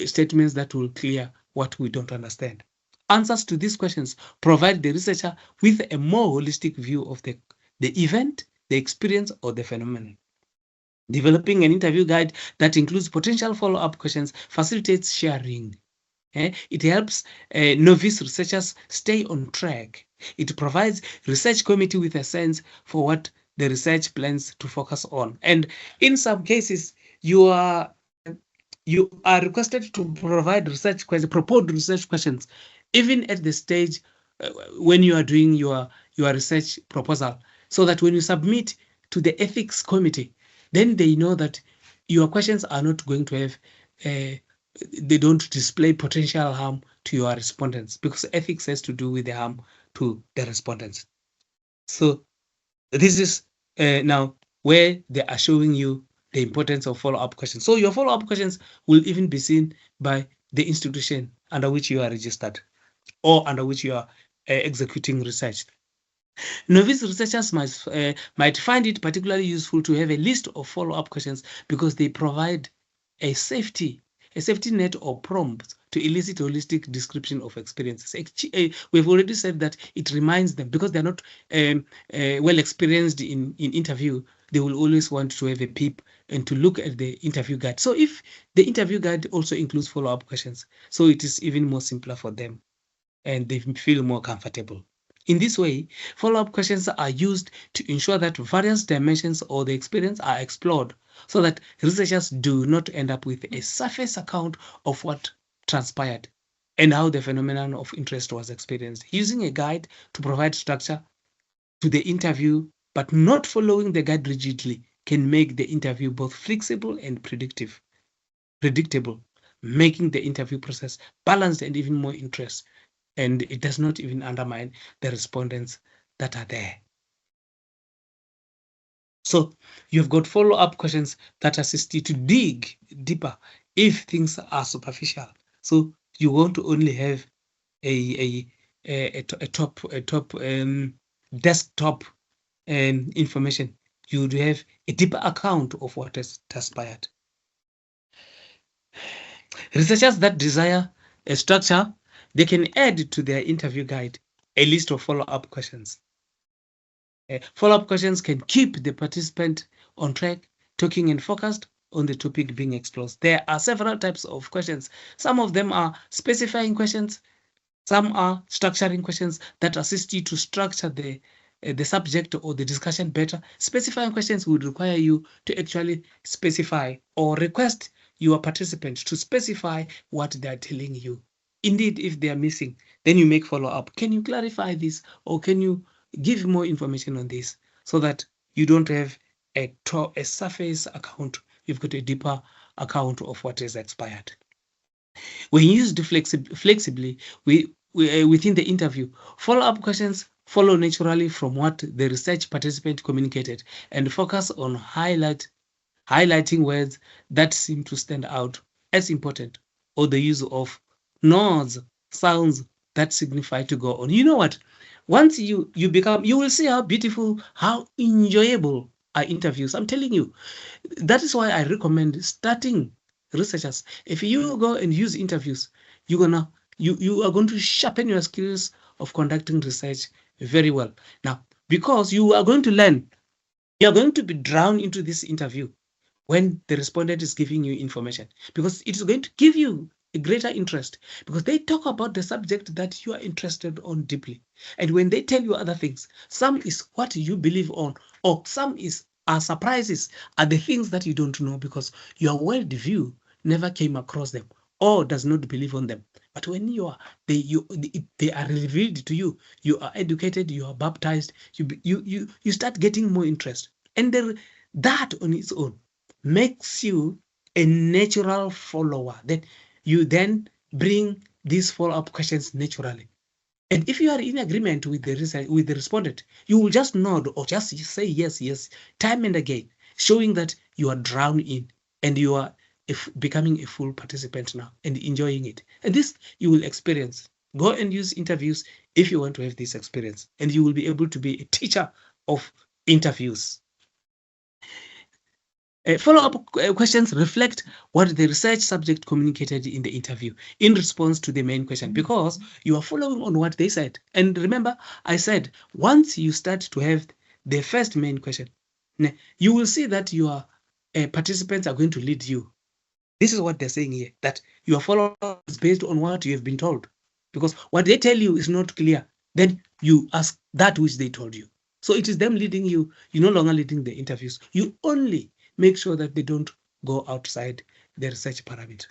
statements that will clear what we don't understand. Answers to these questions provide the researcher with a more holistic view of the event, the experience, or the phenomenon. Developing an interview guide that includes potential follow-up questions facilitates sharing. It helps novice researchers stay on track. It provides research committee with a sense for what the research plans to focus on. And in some cases, you are requested to provide research questions, proposed research questions, even at the stage when you are doing your research proposal, so that when you submit to the ethics committee, then they know that your questions are not going to have they don't display potential harm to your respondents, because ethics has to do with the harm to the respondents. So this is now where they are showing you the importance of follow-up questions. So your follow-up questions will even be seen by the institution under which you are registered or under which you are executing research. Novice researchers might find it particularly useful to have a list of follow-up questions because they provide a safety net or prompts to elicit holistic description of experiences. We've already said that it reminds them, because they're not well experienced in interview, they will always want to have a peep and to look at the interview guide. So if the interview guide also includes follow-up questions, so it is even more simpler for them and they feel more comfortable. In this way, follow-up questions are used to ensure that various dimensions of the experience are explored, so that researchers do not end up with a surface account of what transpired and how the phenomenon of interest was experienced. Using a guide to provide structure to the interview, but not following the guide rigidly, can make the interview both flexible and predictable, making the interview process balanced and even more interest. And it does not even undermine the respondents that are there. So you've got follow-up questions that assist you to dig deeper if things are superficial. So you want to only have a top desktop information. You would have a deeper account of what has transpired. Researchers that desire a structure, they can add to their interview guide a list of follow-up questions. Follow-up questions can keep the participant on track, talking and focused on the topic being explored. There are several types of questions. Some of them are specifying questions. Some are structuring questions that assist you to structure the subject or the discussion better. Specifying questions would require you to actually specify or request your participants to specify what they are telling you. Indeed, if they are missing, then you make follow-up. Can you clarify this, or can you give more information on this, so that you don't have a surface account, you've got a deeper account of what is expired. When used flexibly, within the interview, follow-up questions follow naturally from what the research participant communicated and focus on highlighting words that seem to stand out as important, or the use of nods, sounds that signify to go on. You know what? Once you will see how beautiful, how enjoyable are interviews. I'm telling you. That is why I recommend starting researchers. If you go and use interviews, you are going to sharpen your skills of conducting research very well. Now, because you are going to learn, you are going to be drowned into this interview when the respondent is giving you information, because it is going to give you a greater interest, because they talk about the subject that you are interested on deeply. And when they tell you other things, some is what you believe on, or some are surprises, are the things that you don't know because your worldview never came across them or does not believe on them. But when they are revealed to you, you are educated, you are baptized, you start getting more interest, and that on its own makes you a natural follower. Then you bring these follow-up questions naturally. And if you are in agreement with the respondent, you will just nod or just say yes, yes, time and again, showing that you are drowned in and you are becoming a full participant now and enjoying it. And this you will experience. Go and use interviews if you want to have this experience, and you will be able to be a teacher of interviews. Follow-up questions reflect what the research subject communicated in the interview in response to the main question, because you are following on what they said. And remember, I said, once you start to have the first main question, you will see that your participants are going to lead you. This is what they're saying here, that your follow-up is based on what you have been told. Because what they tell you is not clear, then you ask that which they told you. So it is them leading you. You're no longer leading the interviews. You only make sure that they don't go outside the research parameter.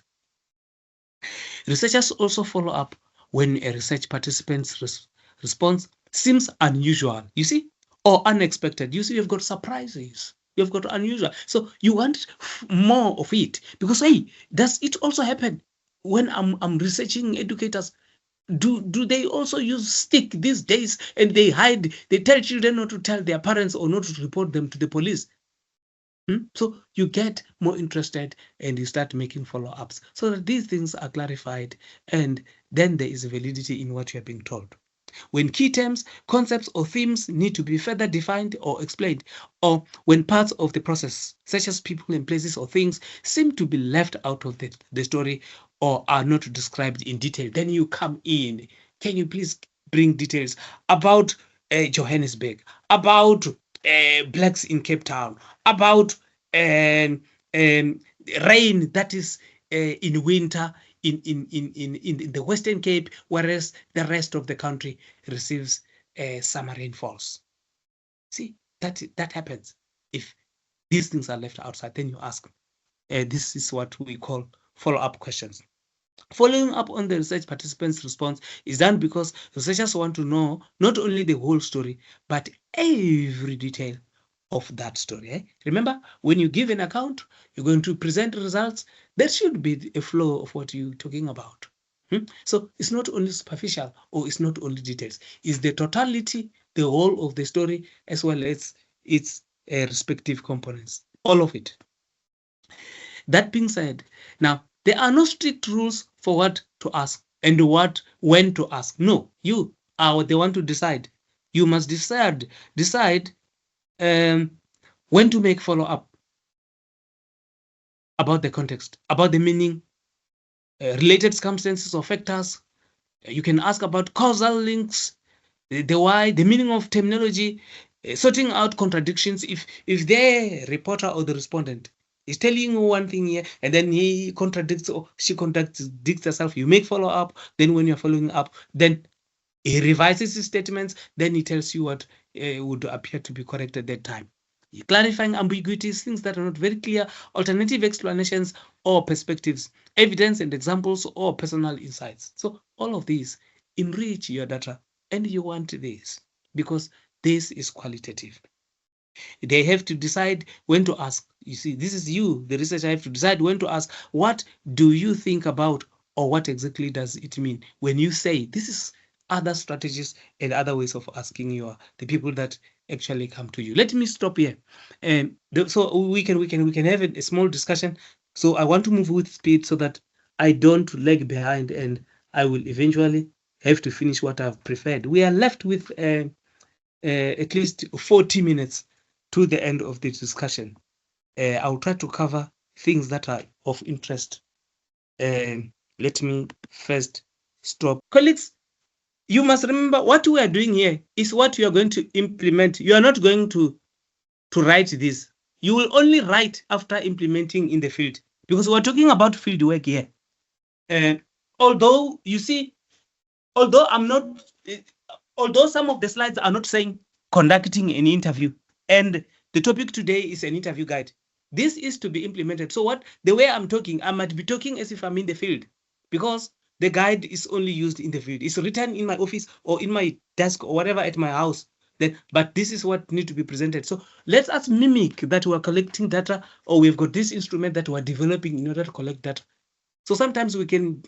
Researchers also follow up when a research participant's response seems unusual, you see, or unexpected. You see, you've got surprises, you've got unusual. So you want more of it, because hey, does it also happen when I'm researching educators? Do they also use stick these days, and they tell children not to tell their parents or not to report them to the police? So you get more interested and you start making follow-ups so that these things are clarified, and then there is validity in what you're being told. When key terms, concepts, or themes need to be further defined or explained, or when parts of the process, such as people and places or things, seem to be left out of the story or are not described in detail, then you come in. Can you please bring details about Johannesburg, about blacks in Cape Town, about rain that is in winter in the Western Cape, whereas the rest of the country receives summer rainfalls. See, that happens if these things are left outside. Then you ask. This is what we call follow-up questions. Following up on the research participants' response is done because researchers want to know not only the whole story, but every detail of that story. Remember, when you give an account, you're going to present results. There should be a flow of what you're talking about. So it's not only superficial, or it's not only details. It's the totality, the whole of the story, as well as its respective components. All of it. That being said, now there are no strict rules for what to ask and when to ask. No, you are the one to decide. You must decide when to make follow-up about the context, about the meaning related circumstances or factors. You can ask about causal links, the why, the meaning of terminology, sorting out contradictions. If the reporter or the respondent is telling you one thing here and then he contradicts or she contradicts herself, you make follow up. Then when you're following up, then he revises his statements. Then he tells you what would appear to be correct at that time. Clarifying ambiguities, things that are not very clear, alternative explanations or perspectives, evidence and examples or personal insights. So all of these enrich your data, and you want this because this is qualitative. They have to decide when to ask. You see, this is you, the researcher, have to decide when to ask. What do you think about, or what exactly does it mean when you say this is other strategies and other ways of asking the people that actually come to you. Let me stop here, and so we can have a small discussion. So I want to move with speed so that I don't lag behind, and I will eventually have to finish what I've prepared. We are left with at least 40 minutes to the end of the discussion. I'll try to cover things that are of interest. Let me first stop. Colleagues, you must remember what we are doing here is what you are going to implement. You are not going to write this. You will only write after implementing in the field, because we're talking about field work here. Although you see, although I'm not, although some of the slides are not saying conducting an interview, and the topic today is an interview guide. This is to be implemented. So the way I'm talking, I might be talking as if I'm in the field, because the guide is only used in the field. It's written in my office or in my desk or whatever at my house. But this is what needs to be presented. So let us mimic that we're collecting data, or we've got this instrument that we're developing in order to collect data. So sometimes we can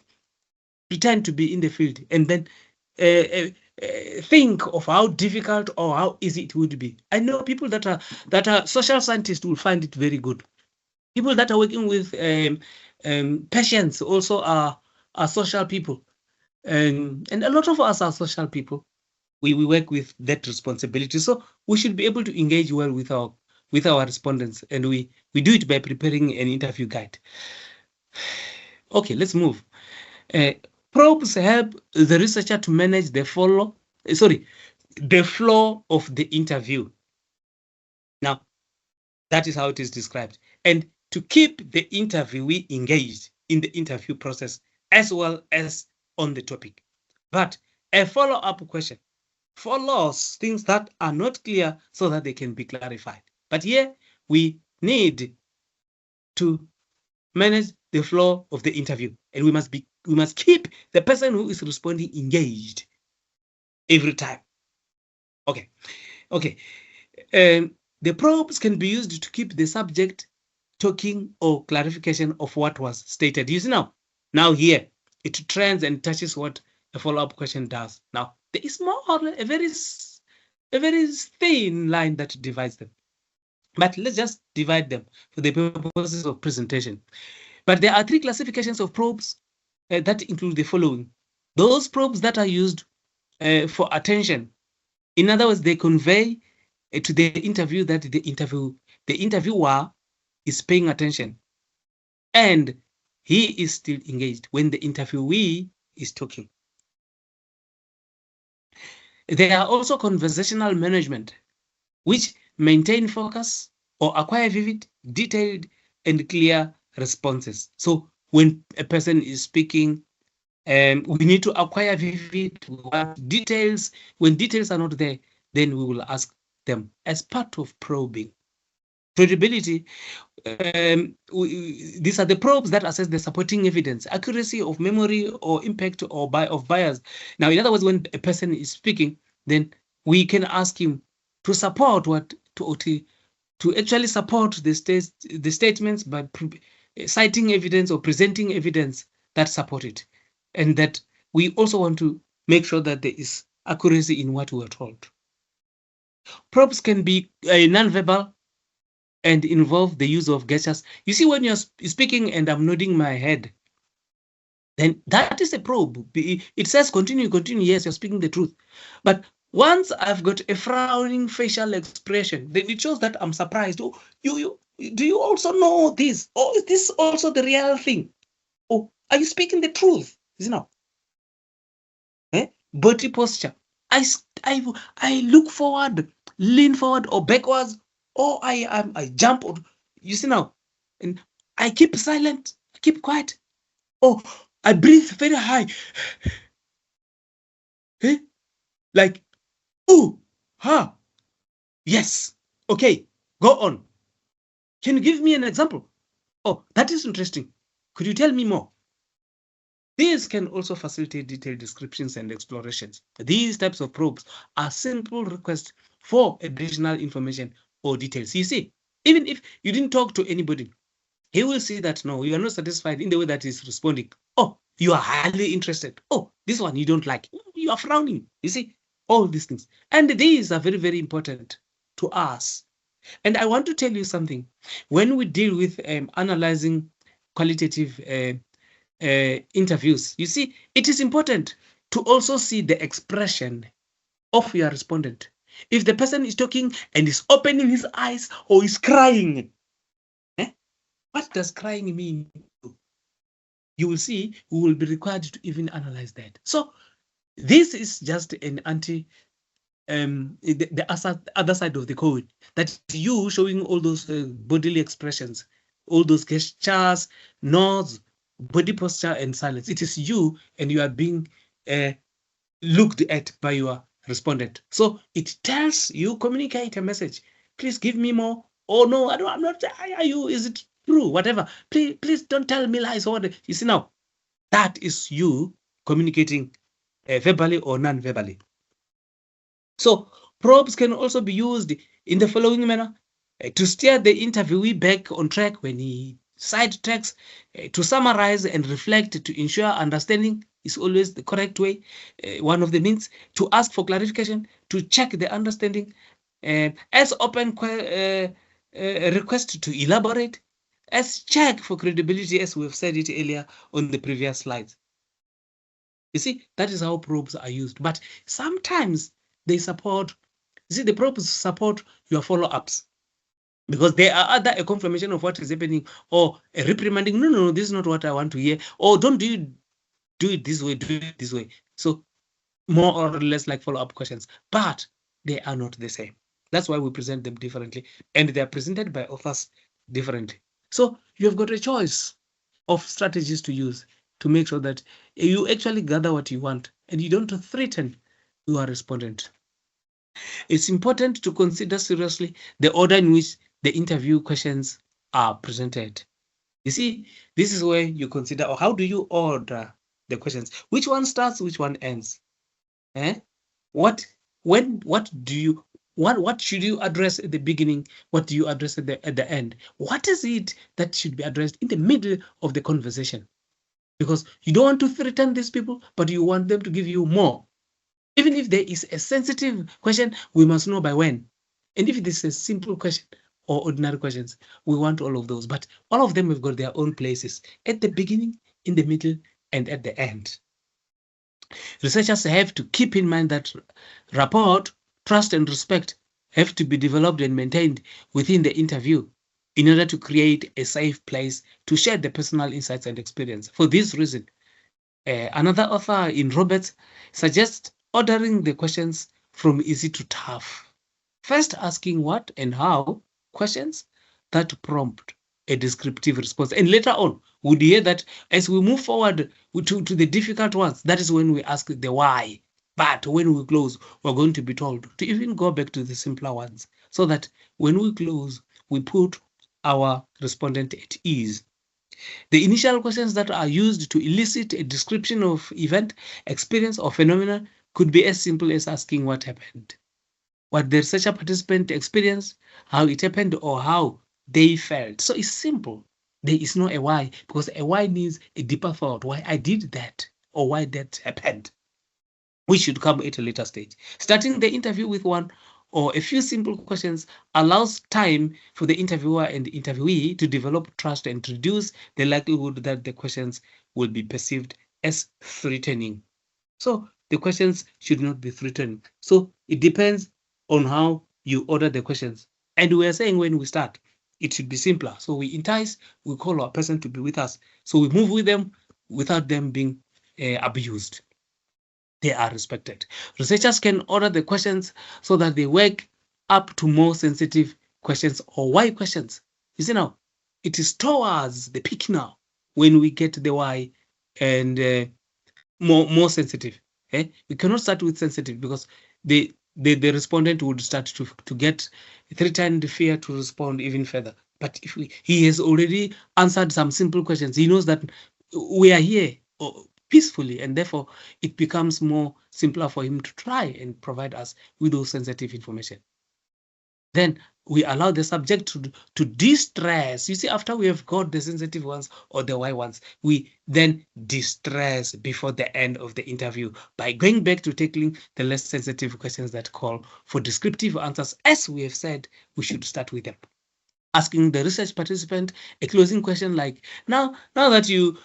pretend to be in the field and then think of how difficult or how easy it would be. I know people that are social scientists will find it very good. People that are working with patients also are social people, and a lot of us are social people. We work with that responsibility, so we should be able to engage well with our respondents, and we do it by preparing an interview guide. Okay, let's move. Probes help the researcher to manage the flow of the interview. Now, that is how it is described. And to keep the interviewee engaged in the interview process as well as on the topic. But a follow-up question follows things that are not clear so that they can be clarified. But here we need to manage the flow of the interview, and we must keep the person who is responding engaged every time. Okay. The probes can be used to keep the subject talking or clarification of what was stated. You see now here it trends and touches what a follow-up question does. Now there is a very thin line that divides them, but let's just divide them for the purposes of presentation. But there are three classifications of probes that include the following. Those probes that are used for attention. In other words, they convey to the interview that the interviewer is paying attention and he is still engaged when the interviewee is talking. There are also conversational management, which maintain focus or acquire vivid, detailed, and clear responses. So when a person is speaking, we need to acquire vivid details. When details are not there, then we will ask them as part of probing. Credibility, these are the probes that assess the supporting evidence, accuracy of memory or impact of bias. Now, in other words, when a person is speaking, then we can ask him to support to actually support the statements by citing evidence or presenting evidence that support it. And that we also want to make sure that there is accuracy in what we are told. Probes can be non-verbal and involve the use of gestures. You see, when you're speaking and I'm nodding my head, then that is a probe. It says continue, yes, you're speaking the truth. But once I've got a frowning facial expression, then it shows that I'm surprised. Oh, do you also know this? Or is this also the real thing? Oh, Are you speaking the truth? You know, body posture. I look forward, lean forward or backwards, or I jump. Or, you see now, and I keep silent, I keep quiet. Oh, I breathe very high. Like, oh, ha, yes. Okay, go on. Can you give me an example? Oh, that is interesting. Could you tell me more? These can also facilitate detailed descriptions and explorations. These types of probes are simple requests for additional information or details. You see, even if you didn't talk to anybody, he will see that no, you are not satisfied in the way that he's responding. Oh, you are highly interested. Oh, this one you don't like. You are frowning. You see, all these things. And these are very, very important to us. And I want to tell you something. When we deal with analyzing qualitative interviews, you see, it is important to also see the expression of your respondent. If the person is talking and is opening his eyes or is crying, what does crying mean? You will see we will be required to even analyze that. So this is just an the other side of the coin. That you showing all those bodily expressions, all those gestures, nods, body posture, and silence. It is you, and you are being looked at by your respondent. So it tells you, communicate a message. Please give me more. Oh no, I'm not. Are you? Is it true? Whatever. Please don't tell me lies. Or what? You see now, that is you communicating verbally or non-verbally. So probes can also be used in the following manner: to steer the interviewee back on track when he sidetracks, to summarize and reflect to ensure understanding is always the correct way, one of the means, to ask for clarification, to check the understanding, as open request to elaborate, as check for credibility, as we've said it earlier on the previous slides. You see, that is how probes are used. But sometimes they support, you see, the probes support your follow-ups because they are either a confirmation of what is happening or a reprimanding. No, this is not what I want to hear. Or don't do it this way, do it this way. So more or less like follow-up questions, but they are not the same. That's why we present them differently, and they are presented by authors differently. So you've got a choice of strategies to use to make sure that you actually gather what you want and you don't threaten your respondent. It's important to consider seriously the order in which the interview questions are presented. You see, this is where you consider, or how do you order the questions? Which one starts, which one ends? What should you address at the beginning? What do you address at the end? What is it that should be addressed in the middle of the conversation? Because you don't want to threaten these people, but you want them to give you more. Even if there is a sensitive question, we must know by when. And if this is a simple question or ordinary questions, we want all of those. But all of them have got their own places at the beginning, in the middle, and at the end. Researchers have to keep in mind that rapport, trust, and respect have to be developed and maintained within the interview in order to create a safe place to share the personal insights and experience. For this reason, another author in Roberts suggests ordering the questions from easy to tough. First asking what and how questions that prompt a descriptive response. And later on, we'd hear that as we move forward to the difficult ones, that is when we ask the why. But when we close, we're going to be told to even go back to the simpler ones so that when we close, we put our respondent at ease. The initial questions that are used to elicit a description of event, experience, or phenomena could be as simple as asking what happened, what the researcher participant experienced, how it happened, or how they felt. So it's simple. There is no a why, because a why needs a deeper thought, why I did that or why that happened, which should come at a later stage. Starting the interview with one or a few simple questions allows time for the interviewer and the interviewee to develop trust and reduce the likelihood that the questions will be perceived as threatening. So the questions should not be threatening. So it depends on how you order the questions. And we are saying when we start, it should be simpler. So we entice, we call our person to be with us. So we move with them, without them being abused. They are respected. Researchers can order the questions so that they work up to more sensitive questions or why questions. You see now, it is towards the peak now when we get the why and more sensitive. We cannot start with sensitive because the respondent would start to get threatened, fear to respond even further. But if he has already answered some simple questions, he knows that we are here peacefully, and therefore it becomes more simpler for him to try and provide us with those sensitive information. Then we allow the subject to de-stress. You see, after we have got the sensitive ones or the why ones, we then de-stress before the end of the interview by going back to tackling the less sensitive questions that call for descriptive answers. As we have said, we should start with them. Asking the research participant a closing question like, now that you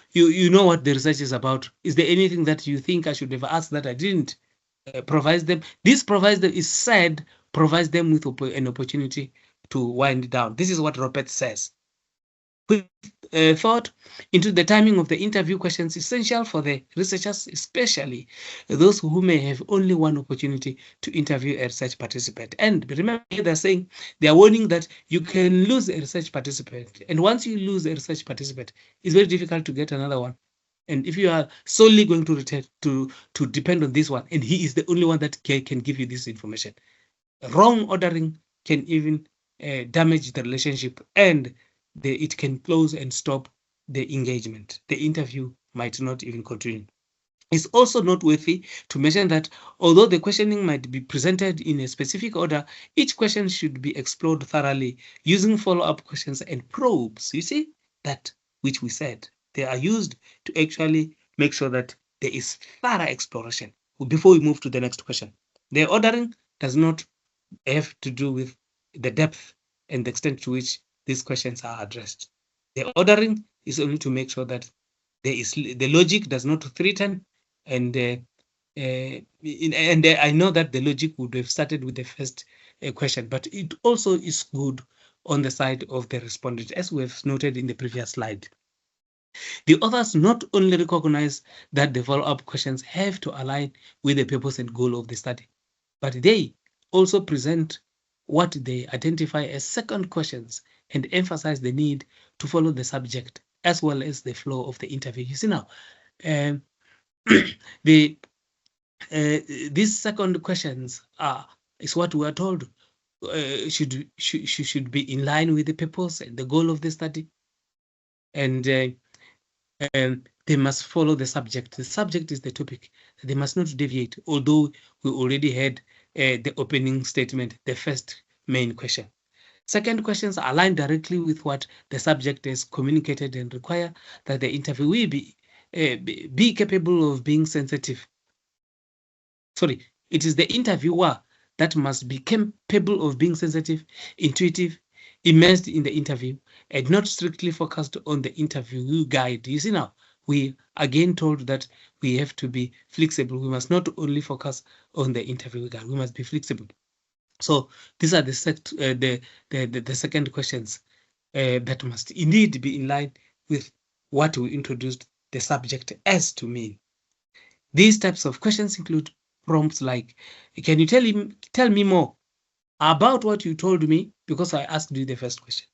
know what the research is about, is there anything that you think I should have asked that I didn't? Provides them, this provides them, is said, provides them with an opportunity to wind down. This is what Robert says. With thought into the timing of the interview questions essential for the researchers, especially those who may have only one opportunity to interview a research participant. And remember, they're saying, they're warning that you can lose a research participant. And once you lose a research participant, it's very difficult to get another one. And if you are solely going to return to depend on this one, and he is the only one that can give you this information, wrong ordering can even damage the relationship, and it can close and stop the engagement. The interview might not even continue. It's also noteworthy to mention that although the questioning might be presented in a specific order, each question should be explored thoroughly using follow-up questions and probes. You see, that which we said, they are used to actually make sure that there is thorough exploration before we move to the next question. The ordering does not have to do with the depth and the extent to which these questions are addressed. The ordering is only to make sure that the logic does not threaten, and I know that the logic would have started with the first question, but it also is good on the side of the respondent, as we have noted in the previous slide. The authors not only recognize that the follow-up questions have to align with the purpose and goal of the study, but they also present what they identify as second questions and emphasize the need to follow the subject as well as the flow of the interview. You see now, these second questions is what we are told should be in line with the purpose and the goal of the study, and they must follow the subject. The subject is the topic. They must not deviate, although we already had the opening statement, the first main question. Second questions align directly with what the subject has communicated and require that the interviewee be capable of being sensitive. Sorry, it is the interviewer that must be capable of being sensitive, intuitive, immersed in the interview, and not strictly focused on the interview guide. You see now, we again told that we have to be flexible. We must not only focus on the interview guide, we must be flexible. So these are the second questions that must indeed be in line with what we introduced the subject as to mean. These types of questions include prompts like, can you tell me more about what you told me because I asked you the first question?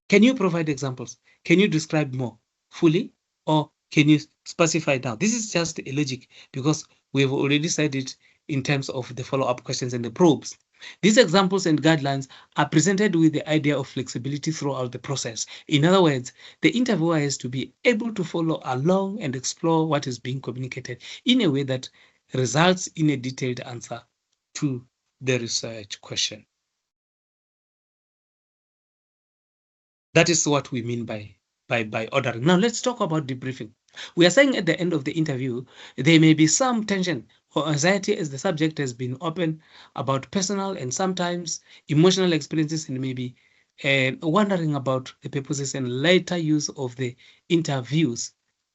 Can you provide examples? Can you describe more fully, or can you specify now? This is just a logic because we've already said it in terms of the follow-up questions and the probes. These examples and guidelines are presented with the idea of flexibility throughout the process. In other words, the interviewer has to be able to follow along and explore what is being communicated in a way that results in a detailed answer to the research question. That is what we mean by ordering. Now let's talk about debriefing. We are saying at the end of the interview, there may be some tension or anxiety as the subject has been open about personal and sometimes emotional experiences, and maybe wondering about the purposes and later use of the interviews.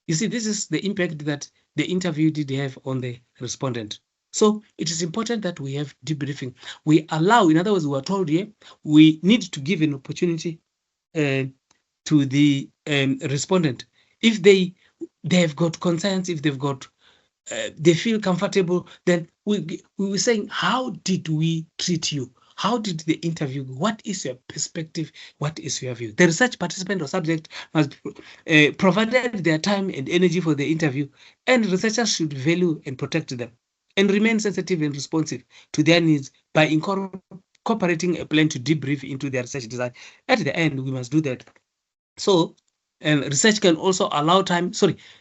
You see, this is the impact that the interview did have on the respondent. So it is important that we have debriefing. We allow, in other words, we are told here, we need to give an opportunity to the respondent. If they they've got concerns, if they've got they feel comfortable, then we were saying, how did we treat you? How did the interview go? What is your perspective? What is your view? The research participant or subject must provided their time and energy for the interview, and researchers should value and protect them and remain sensitive and responsive to their needs by incorporating a plan to debrief into their research design. At the end, we must do that. So research can also allow time.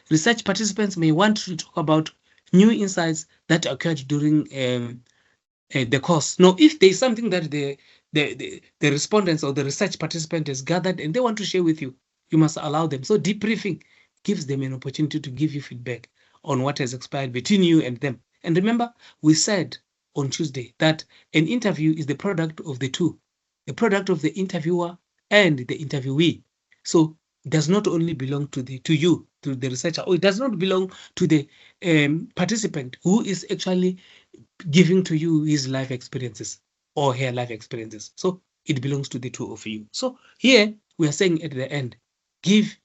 Research participants may want to talk about new insights that occurred during the course. Now, if there's something that the respondents or the research participant has gathered and they want to share with you, you must allow them. So debriefing gives them an opportunity to give you feedback on what has expired between you and them. And remember, we said on Tuesday that an interview is the product of the two, the product of the interviewer and the interviewee. So it does not only belong to you, to the researcher, or it does not belong to the participant who is actually giving to you his life experiences or her life experiences. So it belongs to the two of you. So here we are saying at the end, give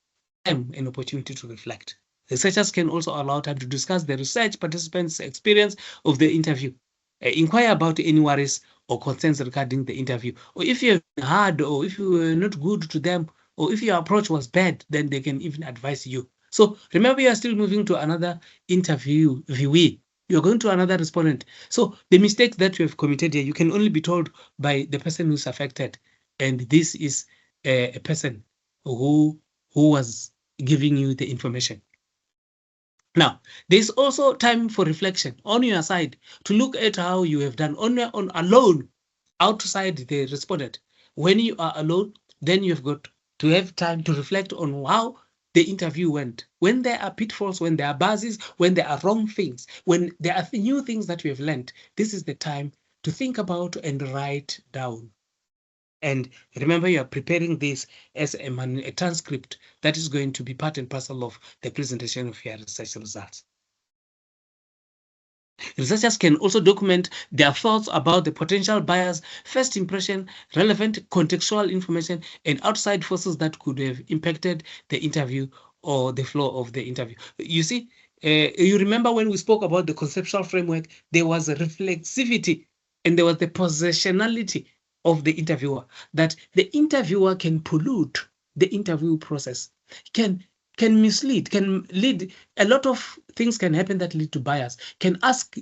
them an opportunity to reflect. Researchers can also allow time to discuss the research participants' experience of the interview. Inquire about any worries or concerns regarding the interview. Or if you're hard, or if you were not good to them, or if your approach was bad, then they can even advise you. So remember, you are still moving to another interviewee. You're going to another respondent. So the mistakes that you have committed here, you can only be told by the person who's affected. And this is a person who was giving you the information. Now, there's also time for reflection on your side to look at how you have done on your own alone outside the respondent. When you are alone, then you've got to have time to reflect on how the interview went. When there are pitfalls, when there are biases, when there are wrong things, when there are new things that you have learned, this is the time to think about and write down. And remember, you are preparing this as a transcript that is going to be part and parcel of the presentation of your research results. Researchers can also document their thoughts about the potential bias, first impression, relevant contextual information, and outside forces that could have impacted the interview or the flow of the interview. You see, you remember when we spoke about the conceptual framework, there was a reflexivity and there was the positionality of the interviewer, that the interviewer can pollute the interview process, can mislead, can lead. A lot of things can happen that lead to bias, can ask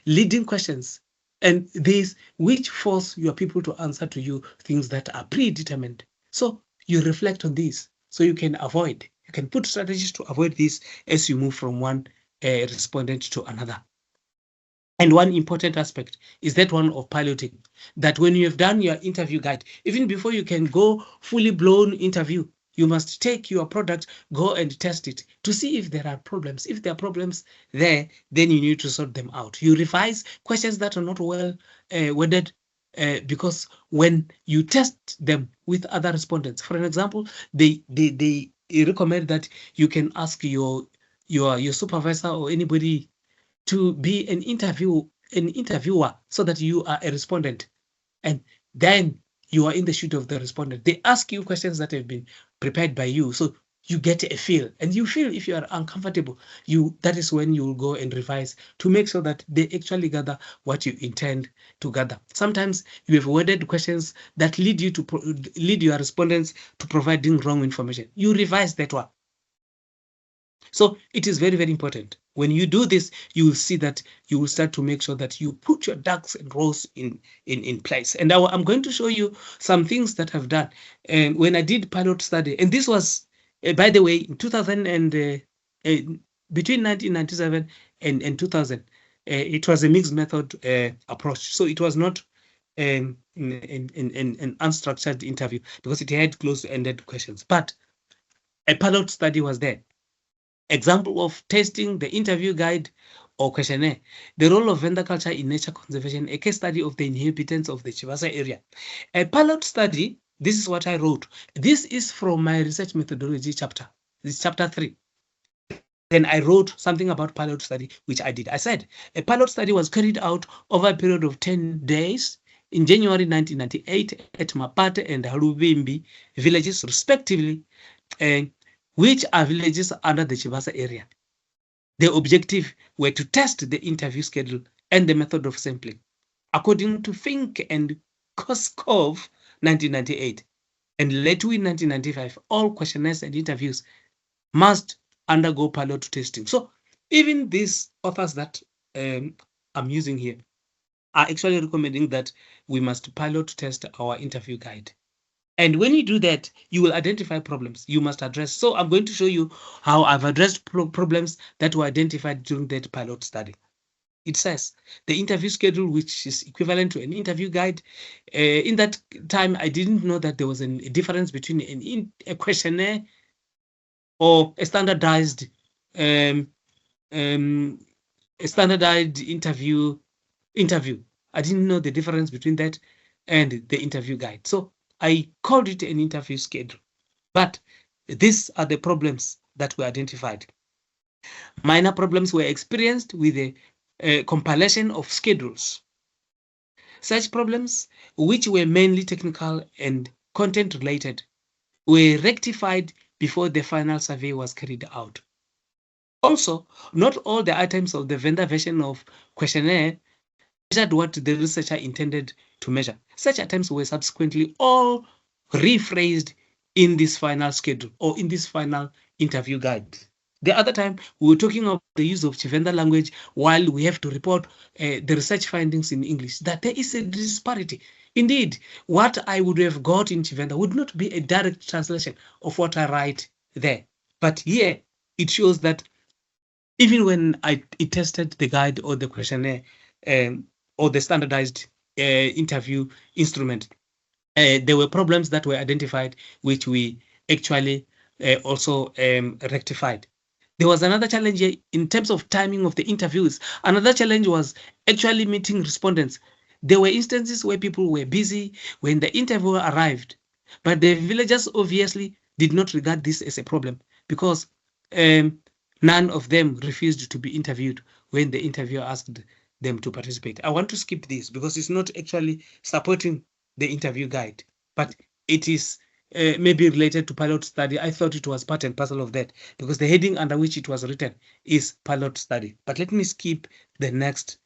leading questions, and these which force your people to answer to you things that are predetermined. So you reflect on this so you can put strategies to avoid this as you move from one respondent to another. And one important aspect is that one of piloting, that when you have done your interview guide, even before you can go fully blown interview, you must take your product, go and test it to see if there are problems. If there are problems there, then you need to sort them out. You revise questions that are not well worded, because when you test them with other respondents, for an example, they recommend that you can ask your supervisor or anybody to be an interviewer so that you are a respondent, and then you are in the shoes of the respondent. They ask you questions that have been prepared by you, so you get a feel, and you feel if you are uncomfortable, that is when you will go and revise to make sure that they actually gather what you intend to gather. Sometimes you have worded questions that lead your respondents to providing wrong information. You revise that one. So it is very, very important. When you do this, you will see that you will start to make sure that you put your ducks and rows in place. And I'm going to show you some things that I've done. And when I did pilot study, and this was, by the way, in 2000 and between 1997 and 2000, it was a mixed method approach. So it was not an unstructured interview because it had closed-ended questions. But a pilot study was there. Example of testing the interview guide or questionnaire, the role of vendor culture in nature conservation, a case study of the inhabitants of the Chivasa area. A pilot study, this is what I wrote. This is from my research methodology chapter. This is chapter 3. Then I wrote something about pilot study, which I did. I said, a pilot study was carried out over a period of 10 days in January 1998 at Mapate and Halubimbi villages, respectively, which are villages under the Chibasa area. The objective were to test the interview schedule and the method of sampling. According to Fink and Koskov, 1998, and Letu in 1995, all questionnaires and interviews must undergo pilot testing. So even these authors that I'm using here are actually recommending that we must pilot test our interview guide. And when you do that, you will identify problems you must address. So I'm going to show you how I've addressed problems that were identified during that pilot study. It says the interview schedule, which is equivalent to an interview guide. In that time, I didn't know that there was a difference between a questionnaire or a standardized interview. I didn't know the difference between that and the interview guide. So I called it an interview schedule. But these are the problems that were identified. Minor problems were experienced with a compilation of schedules. Such problems, which were mainly technical and content related, were rectified before the final survey was carried out. Also, not all the items of the vendor version of questionnaire measured what the researcher intended to measure. Such items were subsequently all rephrased in this final schedule or in this final interview guide. The other time, we were talking about the use of Chivenda language while we have to report the research findings in English, that there is a disparity. Indeed, what I would have got in Chivenda would not be a direct translation of what I write there. But here, it shows that even when it tested the guide or the questionnaire or the standardized interview instrument, there were problems that were identified, which we actually also rectified. There was another challenge in terms of timing of the interviews. Another challenge was actually meeting respondents. There were instances where people were busy when the interviewer arrived, but the villagers obviously did not regard this as a problem because none of them refused to be interviewed when the interviewer asked them to participate. I want to skip this because it's not actually supporting the interview guide, but it is maybe related to pilot study. I thought it was part and parcel of that because the heading under which it was written is pilot study. But let me skip the next.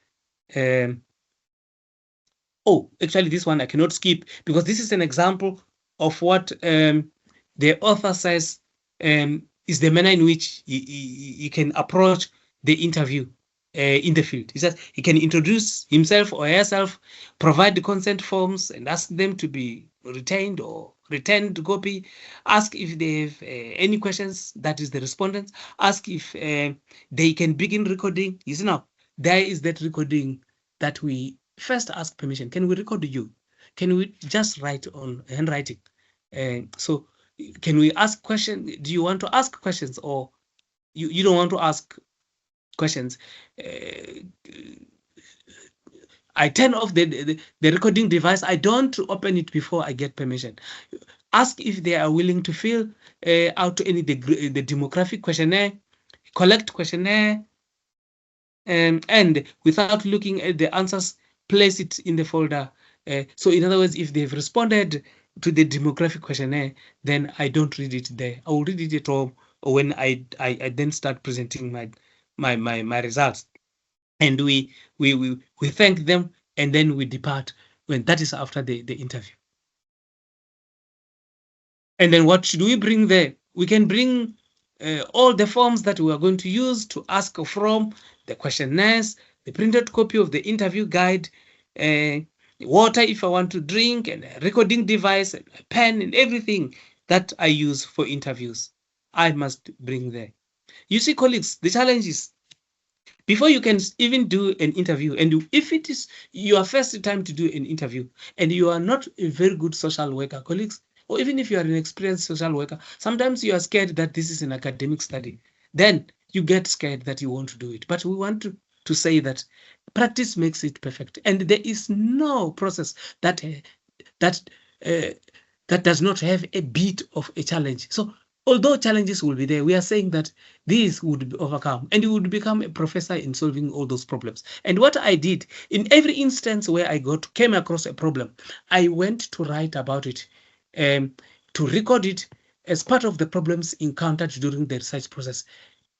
Actually, this one I cannot skip because this is an example of what the author says is the manner in which he can approach the interview in the field. He says he can introduce himself or herself, provide the consent forms, and ask them to be retained or returned copy, ask if they have any questions, that is the respondents, ask if they can begin recording. You see now, there is that recording that we first ask permission. Can we record you? Can we just write on handwriting? So can we ask questions? Do you want to ask questions or you don't want to ask questions? I turn off the recording device. I don't open it before I get permission. Ask if they are willing to fill out any the demographic questionnaire, collect questionnaire, and without looking at the answers, place it in the folder. So in other words, if they've responded to the demographic questionnaire, then I don't read it there. I will read it at home or when I then start presenting my results. And we thank them and then we depart when that is after the interview. And then what should we bring there? We can bring all the forms that we are going to use to ask from, the questionnaires, the printed copy of the interview guide, water if I want to drink, and a recording device, and a pen, and everything that I use for interviews. I must bring there. You see, colleagues, the challenge is before you can even do an interview, and if it is your first time to do an interview, and you are not a very good social worker, colleagues, or even if you are an experienced social worker, sometimes you are scared that this is an academic study. Then you get scared that you want to do it. But we want to say that practice makes it perfect. And there is no process that does not have a bit of a challenge. So although challenges will be there, we are saying that these would be overcome and you would become a professor in solving all those problems. And what I did in every instance where I came across a problem, I went to write about it, to record it, as part of the problems encountered during the research process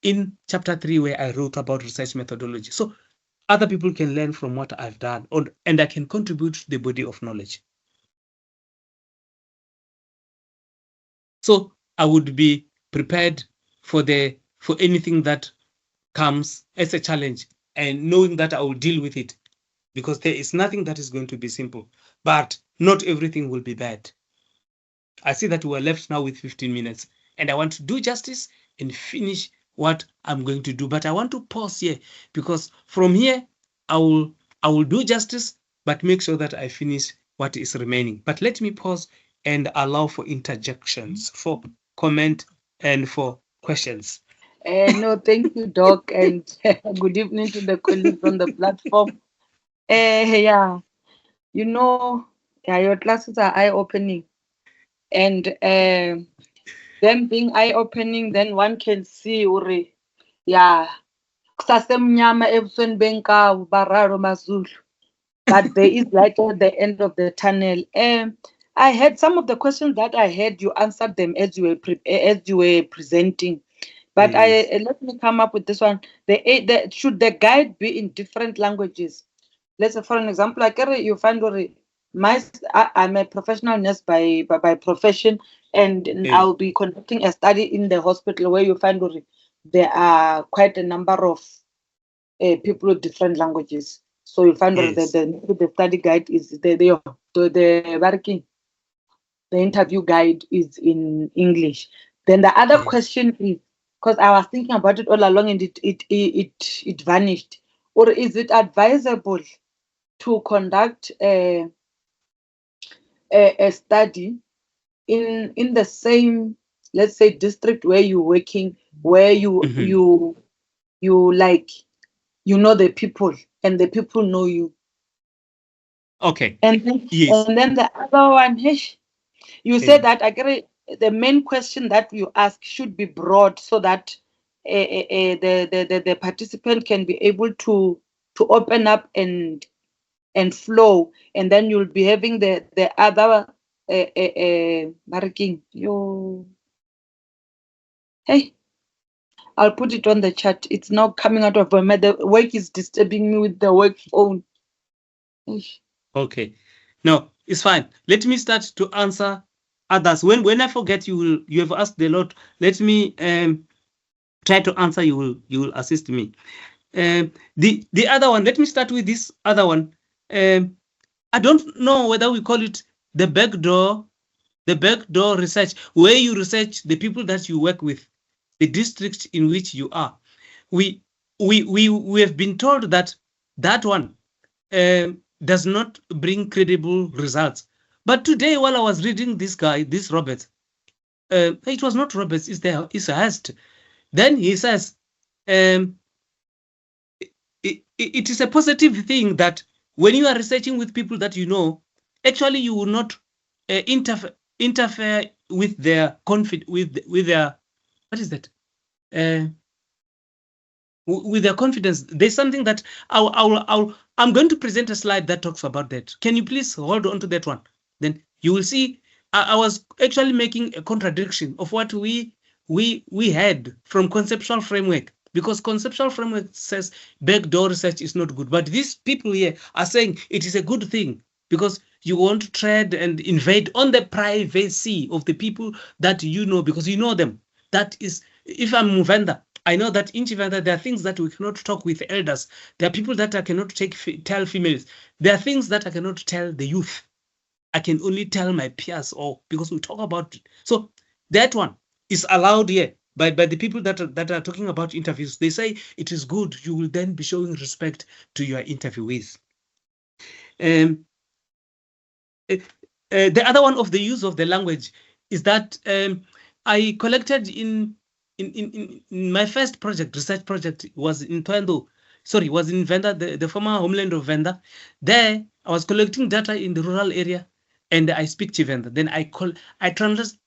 in chapter 3, where I wrote about research methodology. So other people can learn from what I've done, and I can contribute to the body of knowledge. So I would be prepared for anything that comes as a challenge, and knowing that I will deal with it, because there is nothing that is going to be simple, but not everything will be bad. I see that we're left now with 15 minutes, and I want to do justice and finish what I'm going to do. But I want to pause here, because from here I will do justice, but make sure that I finish what is remaining. But let me pause and allow for interjections, for comment, and for questions. No, thank you, Doc, and good evening to the colleagues on the platform. Yeah, you know, yeah, your classes are eye-opening, and them being eye-opening, then one can see, uri, yeah, kusasemnyama ebusweni benkawu bararo mazulu, but there is light at the end of the tunnel. I had some of the questions that I had, you answered them as you were presenting. But Yes. let me come up with this one. Should the guide be in different languages? Let's say, for an example, like you find I'm a professional nurse by profession, and I'll be conducting a study in the hospital where you find there are quite a number of people with different languages. So you find Yes. the study guide is the working, the interview guide is in English. Then the other Yes. question is, because I was thinking about it all along and it vanished. Or is it advisable to conduct a study in the same, let's say, district where you're working, where you like, you know, the people and the people know you? Okay. And Yes. then the other one, hey, you Eh, said that I agree. The main question that you ask should be broad so that the participant can be able to open up and flow, and then you'll be having the other marking. Hey, I'll put it on the chat. It's now coming out of my mind. The work is disturbing me with the work phone. Okay. No, it's fine. Let me start to answer others. When I forget, you have asked a lot. Let me try to answer. You will assist me. The other one. Let me start with this other one. I don't know whether we call it the backdoor research, where you research the people that you work with, the district in which you are. We have been told that one does not bring credible results. But today, while I was reading this guy, this Robert, it was not Roberts, it's Hurst. Then he says, it is a positive thing that when you are researching with people that you know, actually you will not interfere with their with their, what is that? With their confidence. There's something that I'm going to present a slide that talks about that. Can you please hold on to that one? Then you will see I was actually making a contradiction of what we had from conceptual framework, because conceptual framework says backdoor research is not good, but these people here are saying it is a good thing, because you want to tread and invade on the privacy of the people that you know, because you know them. That is, if I'm Muvenda, I know that in Chivanda there are things that we cannot talk with elders. There are people that I cannot tell females. There are things that I cannot tell the youth. I can only tell my peers, or because we talk about it. So that one is allowed here by the people that are talking about interviews. They say it is good. You will then be showing respect to your interviewees. The other one of the use of the language is that I collected in my first project, research project, was in Twendo. Sorry, was in Venda, the former homeland of Venda. There, I was collecting data in the rural area, and I speak Chivenda. Then I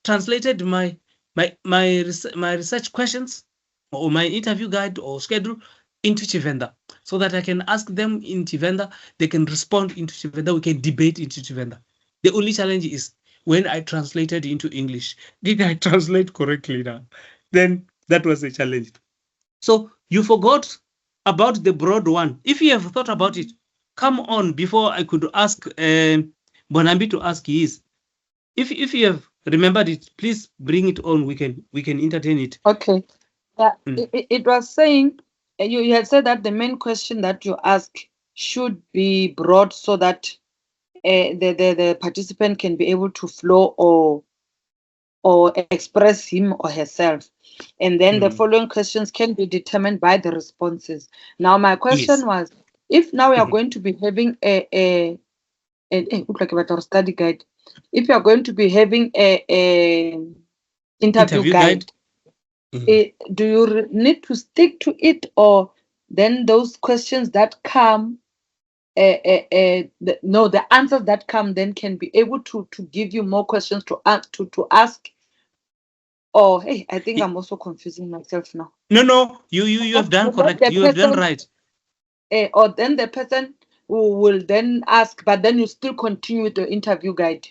translated my research questions, or my interview guide or schedule, into Chivenda, so that I can ask them in Chivenda. They can respond into Chivenda. We can debate into Chivenda. The only challenge is when I translated into English, did I translate correctly now? Then that was a challenge. So you forgot about the broad one. If you have thought about it, come on before I could ask Bonambi to ask his. If you have remembered it, please bring it on. We can entertain it. Okay. Yeah, it was saying you had said that the main question that you ask should be broad so that the participant can be able to flow or express him or herself. And then the following questions can be determined by the responses. Now, my question Yes. was, if now we are going to be having a look like a study guide, if you are going to be having a interview guide, do you need to stick to it, or then those questions that come the answers that come then can be able to give you more questions to ask. Oh, hey, I think I'm also confusing myself now. No, you have done correct. You have done right. Or then the person will then ask, but then you still continue with the interview guide.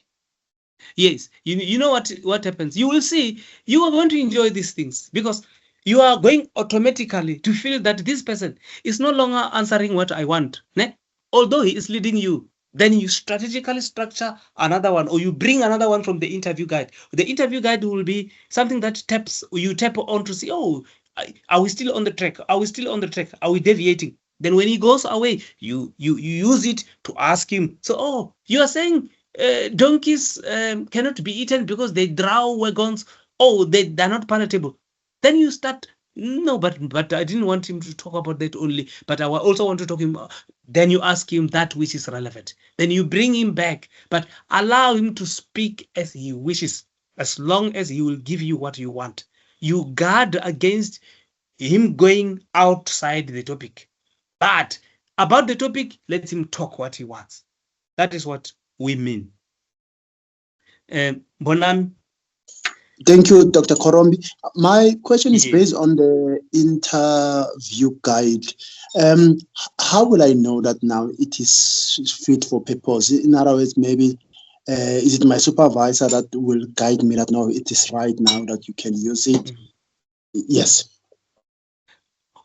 Yes, you know what happens. You will see you are going to enjoy these things because you are going automatically to feel that this person is no longer answering what I want. Ne? Although he is leading you, then you strategically structure another one, or you bring another one from the interview guide. The interview guide will be something that you tap on to see, oh, are we still on the track? Are we still on the track? Are we deviating? Then when he goes away, you use it to ask him. So, oh, you are saying donkeys cannot be eaten because they draw wagons. Oh, they're not palatable. Then you start. No, but I didn't want him to talk about that only. But I also want to talk him. Then you ask him that which is relevant. Then you bring him back, but allow him to speak as he wishes, as long as he will give you what you want. You guard against him going outside the topic. But about the topic, let him talk what he wants. That is what we mean. Bonam. Thank you, Dr. Korombi. My question is based on the interview guide. How will I know that now it is fit for purpose? In other words, maybe is it my supervisor that will guide me that no, it is right now that you can use it? Yes.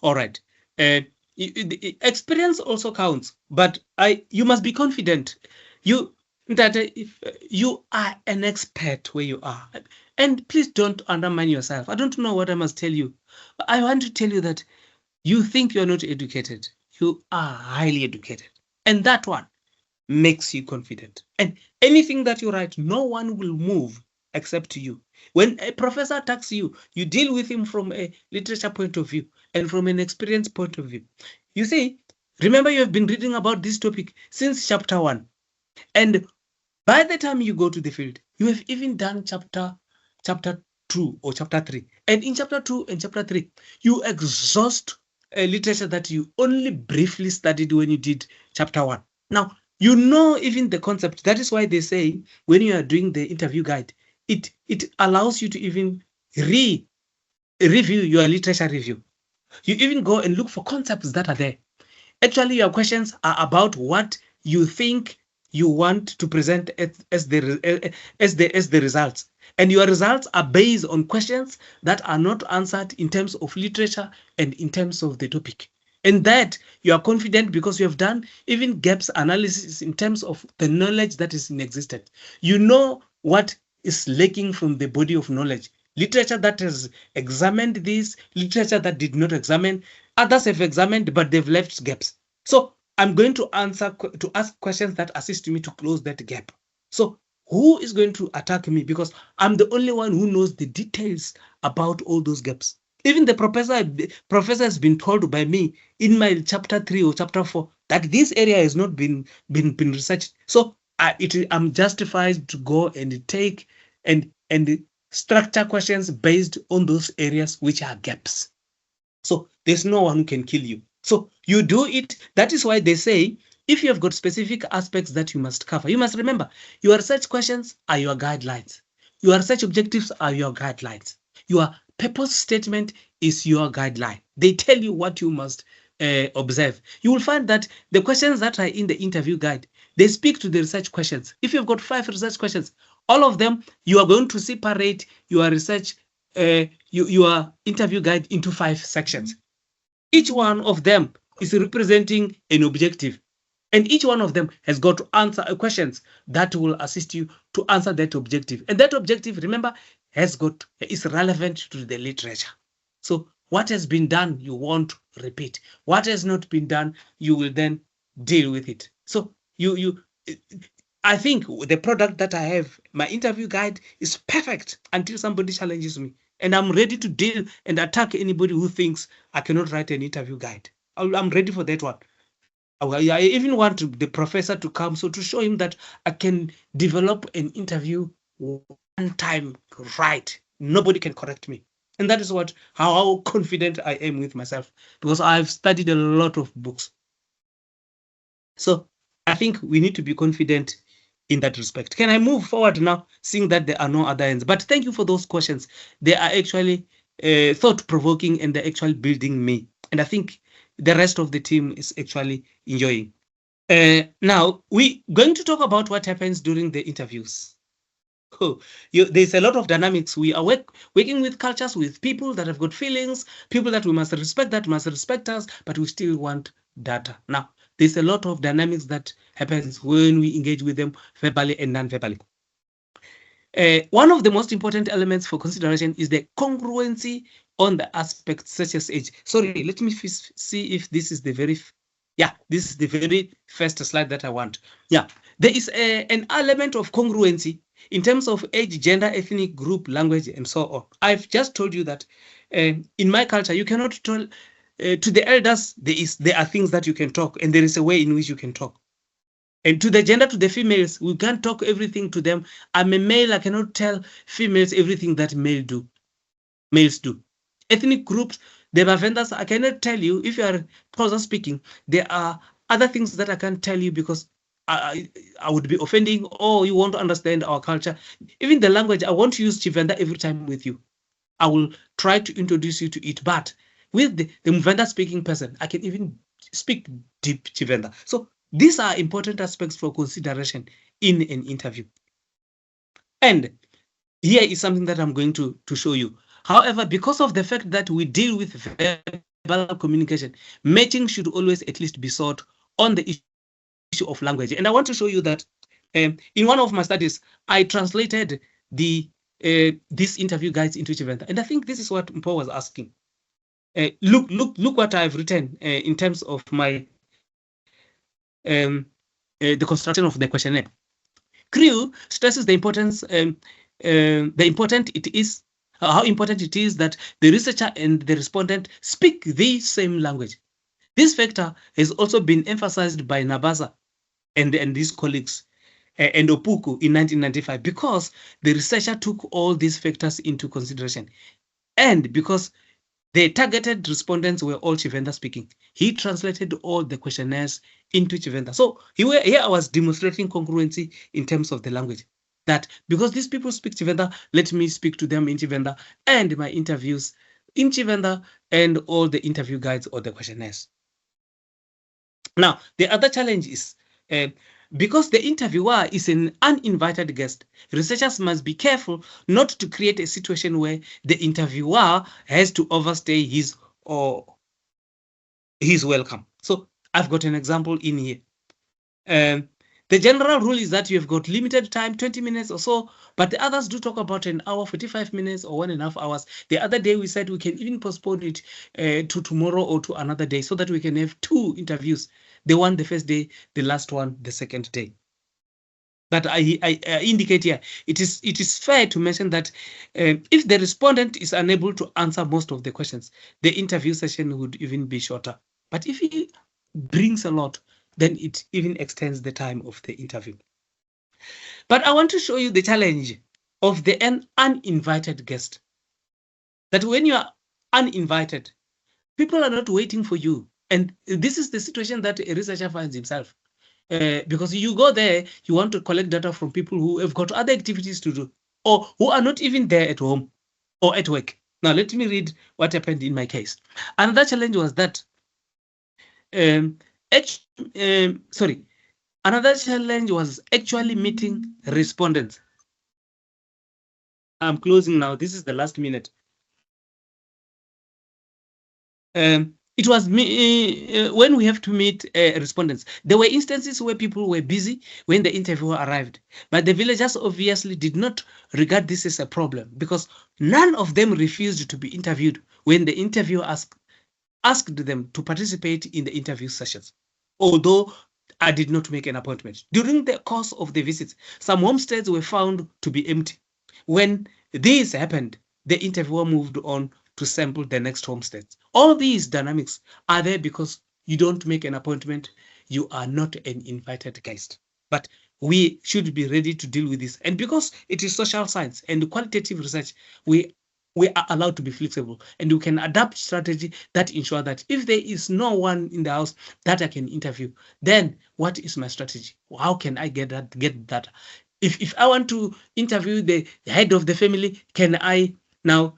All right. Experience also counts, but you must be confident. If you are an expert where you are, and please don't undermine yourself. I don't know what I must tell you. I want to tell you that you think you're not educated. You are highly educated, and that one makes you confident. And anything that you write, no one will move except you. When a professor attacks you, you deal with him from a literature point of view and from an experience point of view. You see, remember you have been reading about this topic since chapter 1. And by the time you go to the field, you have even done chapter 2 or chapter 3. And in chapter 2 and chapter 3, you exhaust a literature that you only briefly studied when you did chapter 1. Now, you know even the concept. That is why they say when you are doing the interview guide, it allows you to even review your literature review. You even go and look for concepts that are there. Actually, your questions are about what you think you want to present as the results. And your results are based on questions that are not answered in terms of literature and in terms of the topic. And that you are confident because you have done even gaps analysis in terms of the knowledge that is in existence. You know what is lacking from the body of knowledge. Literature that has examined this, literature that did not examine, others have examined, but they've left gaps. So I'm going to ask questions that assist me to close that gap. So who is going to attack me? Because I'm the only one who knows the details about all those gaps. Even the professor has been told by me in my chapter 3 or chapter 4 that this area has not been researched. So I'm justified to go and take and structure questions based on those areas which are gaps. So there's no one who can kill you. So you do it. That is why they say if you have got specific aspects that you must cover, you must remember your research questions are your guidelines. Your research objectives are your guidelines. Your purpose statement is your guideline. They tell you what you must observe. You will find that the questions that are in the interview guide, they speak to the research questions. If you've got 5 research questions, All of them, you are going to separate your research, your interview guide into 5 sections. Each one of them is representing an objective. And each one of them has got to answer questions that will assist you to answer that objective. And that objective, remember, is relevant to the literature. So what has been done, you won't repeat. What has not been done, you will then deal with it. So I think the product that I have, my interview guide, is perfect until somebody challenges me. And I'm ready to deal and attack anybody who thinks I cannot write an interview guide. I'm ready for that one. I even want the professor to come so to show him that I can develop an interview one time right. Nobody can correct me. And that is how confident I am with myself, because I've studied a lot of books. So I think we need to be confident in that respect. Can I move forward now, seeing that there are no other hands? But thank you for those questions. They are actually thought-provoking, and they're actually building me. And I think the rest of the team is actually enjoying. Now, we're going to talk about what happens during the interviews. There's a lot of dynamics. We are working with cultures, with people that have got feelings, people that we must respect, that must respect us, but we still want data. Now, there's a lot of dynamics that happens when we engage with them verbally and non-verbally. One of the most important elements for consideration is the congruency on the aspects such as age. Sorry, let me see if this is the very, this is the very first slide that I want. Yeah, there is an element of congruency in terms of age, gender, ethnic group, language, and so on. I've just told you that in my culture, you cannot tell to the elders there are things that you can talk, and there is a way in which you can talk. And to the gender, to the females, we can't talk everything to them. I'm a male, I cannot tell females everything that males do. Ethnic groups, the Bavenders, I cannot tell you, if you are Xhosa speaking, there are other things that I can't tell you because I would be offending, or you want to understand our culture. Even the language, I want to use Chivenda every time with you. I will try to introduce you to it, but with the Mvenda speaking person, I can even speak deep Chivenda. So these are important aspects for consideration in an interview. And here is something that I'm going to show you. However, because of the fact that we deal with verbal communication, matching should always at least be sought on the issue of language. And I want to show you that in one of my studies, I translated these interview guides into Chivenda. And I think this is what Mpo was asking. Look what I've written in terms of my the construction of the questionnaire. Crew stresses the importance, how important it is that the researcher and the respondent speak the same language. This factor has also been emphasized by Nabasa and his colleagues and Opuku in 1995 because the researcher took all these factors into consideration, and because the targeted respondents were all Chivenda speaking. He translated all the questionnaires into Chivenda. So here I was demonstrating congruency in terms of the language. That because these people speak Chivenda, let me speak to them in Chivenda, and my interviews in Chivenda, and all the interview guides or the questionnaires. Now, the other challenge is because the interviewer is an uninvited guest, researchers must be careful not to create a situation where the interviewer has to overstay his welcome. So I've got an example in here. The general rule is that you've got limited time, 20 minutes or so, but the others do talk about an hour, 45 minutes or 1.5 hours. The other day we said we can even postpone it to tomorrow or to another day so that we can have 2 interviews. The one the first day, the last one the second day. But I indicate here, it is fair to mention that if the respondent is unable to answer most of the questions, the interview session would even be shorter. But if he brings a lot, then it even extends the time of the interview. But I want to show you the challenge of the uninvited guest. That when you are uninvited, people are not waiting for you. And this is the situation that a researcher finds himself. Because you go there, you want to collect data from people who have got other activities to do, or who are not even there at home or at work. Now, let me read what happened in my case. Another challenge was that, another challenge was actually meeting respondents. I'm closing now. This is the last minute. It was me when we have to meet respondents. There were instances where people were busy when the interviewer arrived, but the villagers obviously did not regard this as a problem because none of them refused to be interviewed when the interviewer asked them to participate in the interview sessions. Although I did not make an appointment. During the course of the visits, some homesteads were found to be empty. When this happened, the interviewer moved on to sample the next homesteads. All these dynamics are there because you don't make an appointment, you are not an invited guest. But we should be ready to deal with this. And because it is social science and qualitative research, we are allowed to be flexible and we can adapt strategy that ensure that if there is no one in the house that I can interview, then what is my strategy? How can I get that? If I want to interview the head of the family, can I now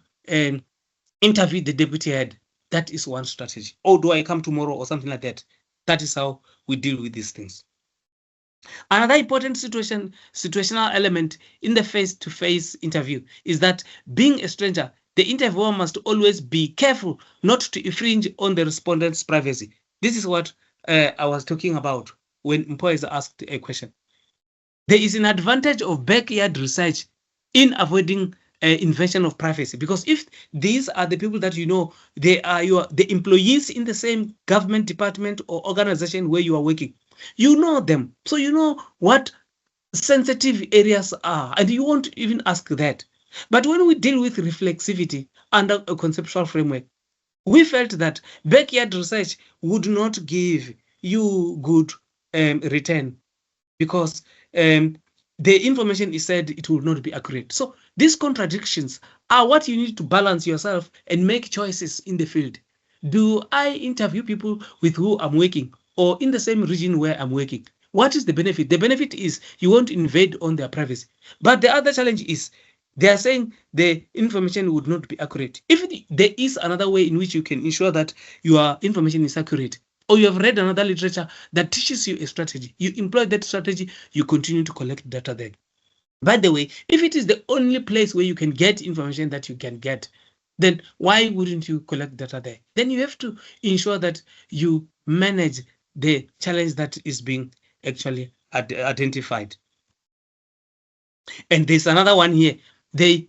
interview the deputy head? That is one strategy. Or do I come tomorrow or something like that? That is how we deal with these things. Another important situational element in the face-to-face interview is that being a stranger, the interviewer must always be careful not to infringe on the respondent's privacy. This is what I was talking about when employees asked a question. There is an advantage of backyard research in avoiding invasion of privacy, because if these are the people that you know, they are the employees in the same government department or organization where you are working, you know them, so you know what sensitive areas are and you won't even ask that. But when we deal with reflexivity under a conceptual framework, we felt that backyard research would not give you good return because the information is said it will not be accurate. So these contradictions are what you need to balance yourself and make choices in the field. Do I interview people with who I'm working or in the same region where I'm working? What is the benefit? The benefit is you won't invade on their privacy. But the other challenge is they are saying the information would not be accurate. If there is another way in which you can ensure that your information is accurate, or you have read another literature that teaches you a strategy, you employ that strategy, you continue to collect data there. By the way, if it is the only place where you can get information that you can get, then why wouldn't you collect data there? Then you have to ensure that you manage the challenge that is being actually identified. And there's another one here. The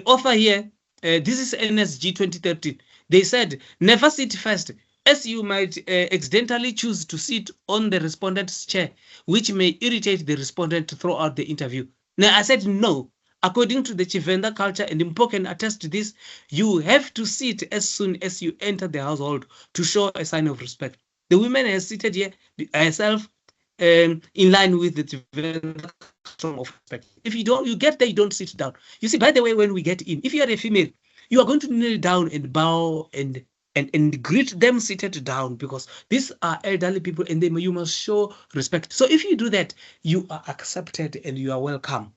author here, this is NSG 2013. They said, never sit first, as you might accidentally choose to sit on the respondent's chair, which may irritate the respondent throughout the interview. Now, I said no. According to the Chivenda culture, and Mpo can attest to this, you have to sit as soon as you enter the household to show a sign of respect. The woman has seated here herself in line with the Chivenda custom of respect. If you don't, you get there, you don't sit down. You see, by the way, when we get in, if you are a female, you are going to kneel down and bow and greet them seated down, because these are elderly people and you must show respect. So if you do that, you are accepted and you are welcome.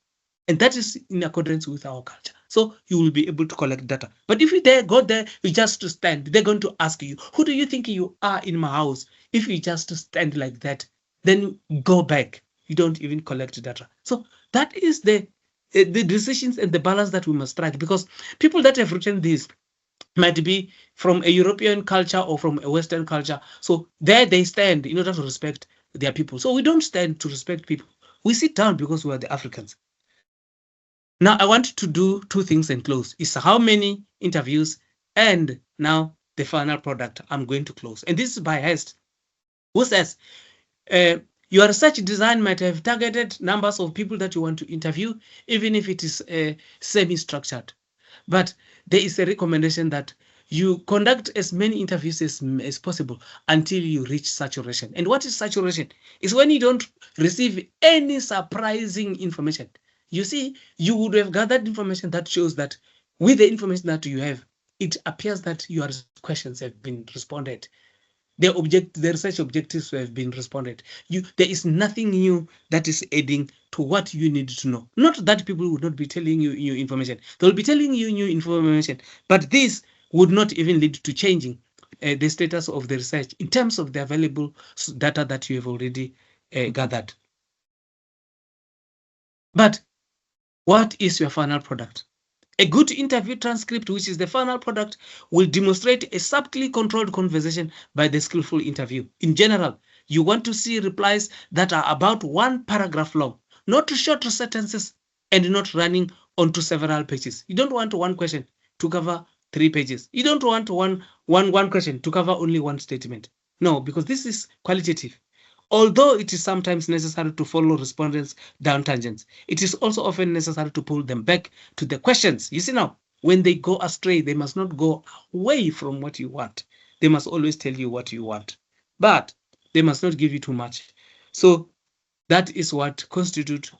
And that is in accordance with our culture. So you will be able to collect data. But if you go there, you just to stand, they're going to ask you, who do you think you are in my house? If you just stand like that, then go back. You don't even collect data. So that is the decisions and the balance that we must strike, because people that have written this might be from a European culture or from a Western culture. So there they stand in order to respect their people. So we don't stand to respect people. We sit down because we are the Africans. Now I want to do two things and close. Is how many interviews and now the final product I'm going to close. And this is by Hest, who says, your research design might have targeted numbers of people that you want to interview, even if it is semi-structured. But there is a recommendation that you conduct as many interviews as possible until you reach saturation. And what is saturation? It's when you don't receive any surprising information. You see, you would have gathered information that shows that with the information that you have, it appears that your questions have been responded. The research objectives have been responded. There is nothing new that is adding to what you need to know. Not that people would not be telling you new information. They'll be telling you new information, but this would not even lead to changing the status of the research in terms of the available data that you have already gathered. But What is your final product? A good interview transcript, which is the final product, will demonstrate a subtly controlled conversation by the skillful interview. In general, you want to see replies that are about 1 paragraph long, not short sentences and not running onto several pages. You don't want one question to cover 3 pages. You don't want one question to cover only 1 statement. No, because this is qualitative. Although it is sometimes necessary to follow respondents down tangents, it is also often necessary to pull them back to the questions. You see now, when they go astray, they must not go away from what you want. They must always tell you what you want, but they must not give you too much. So that is what constitutes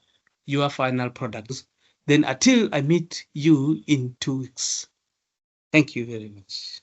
your final product. Then until I meet you in 2 weeks. Thank you very much.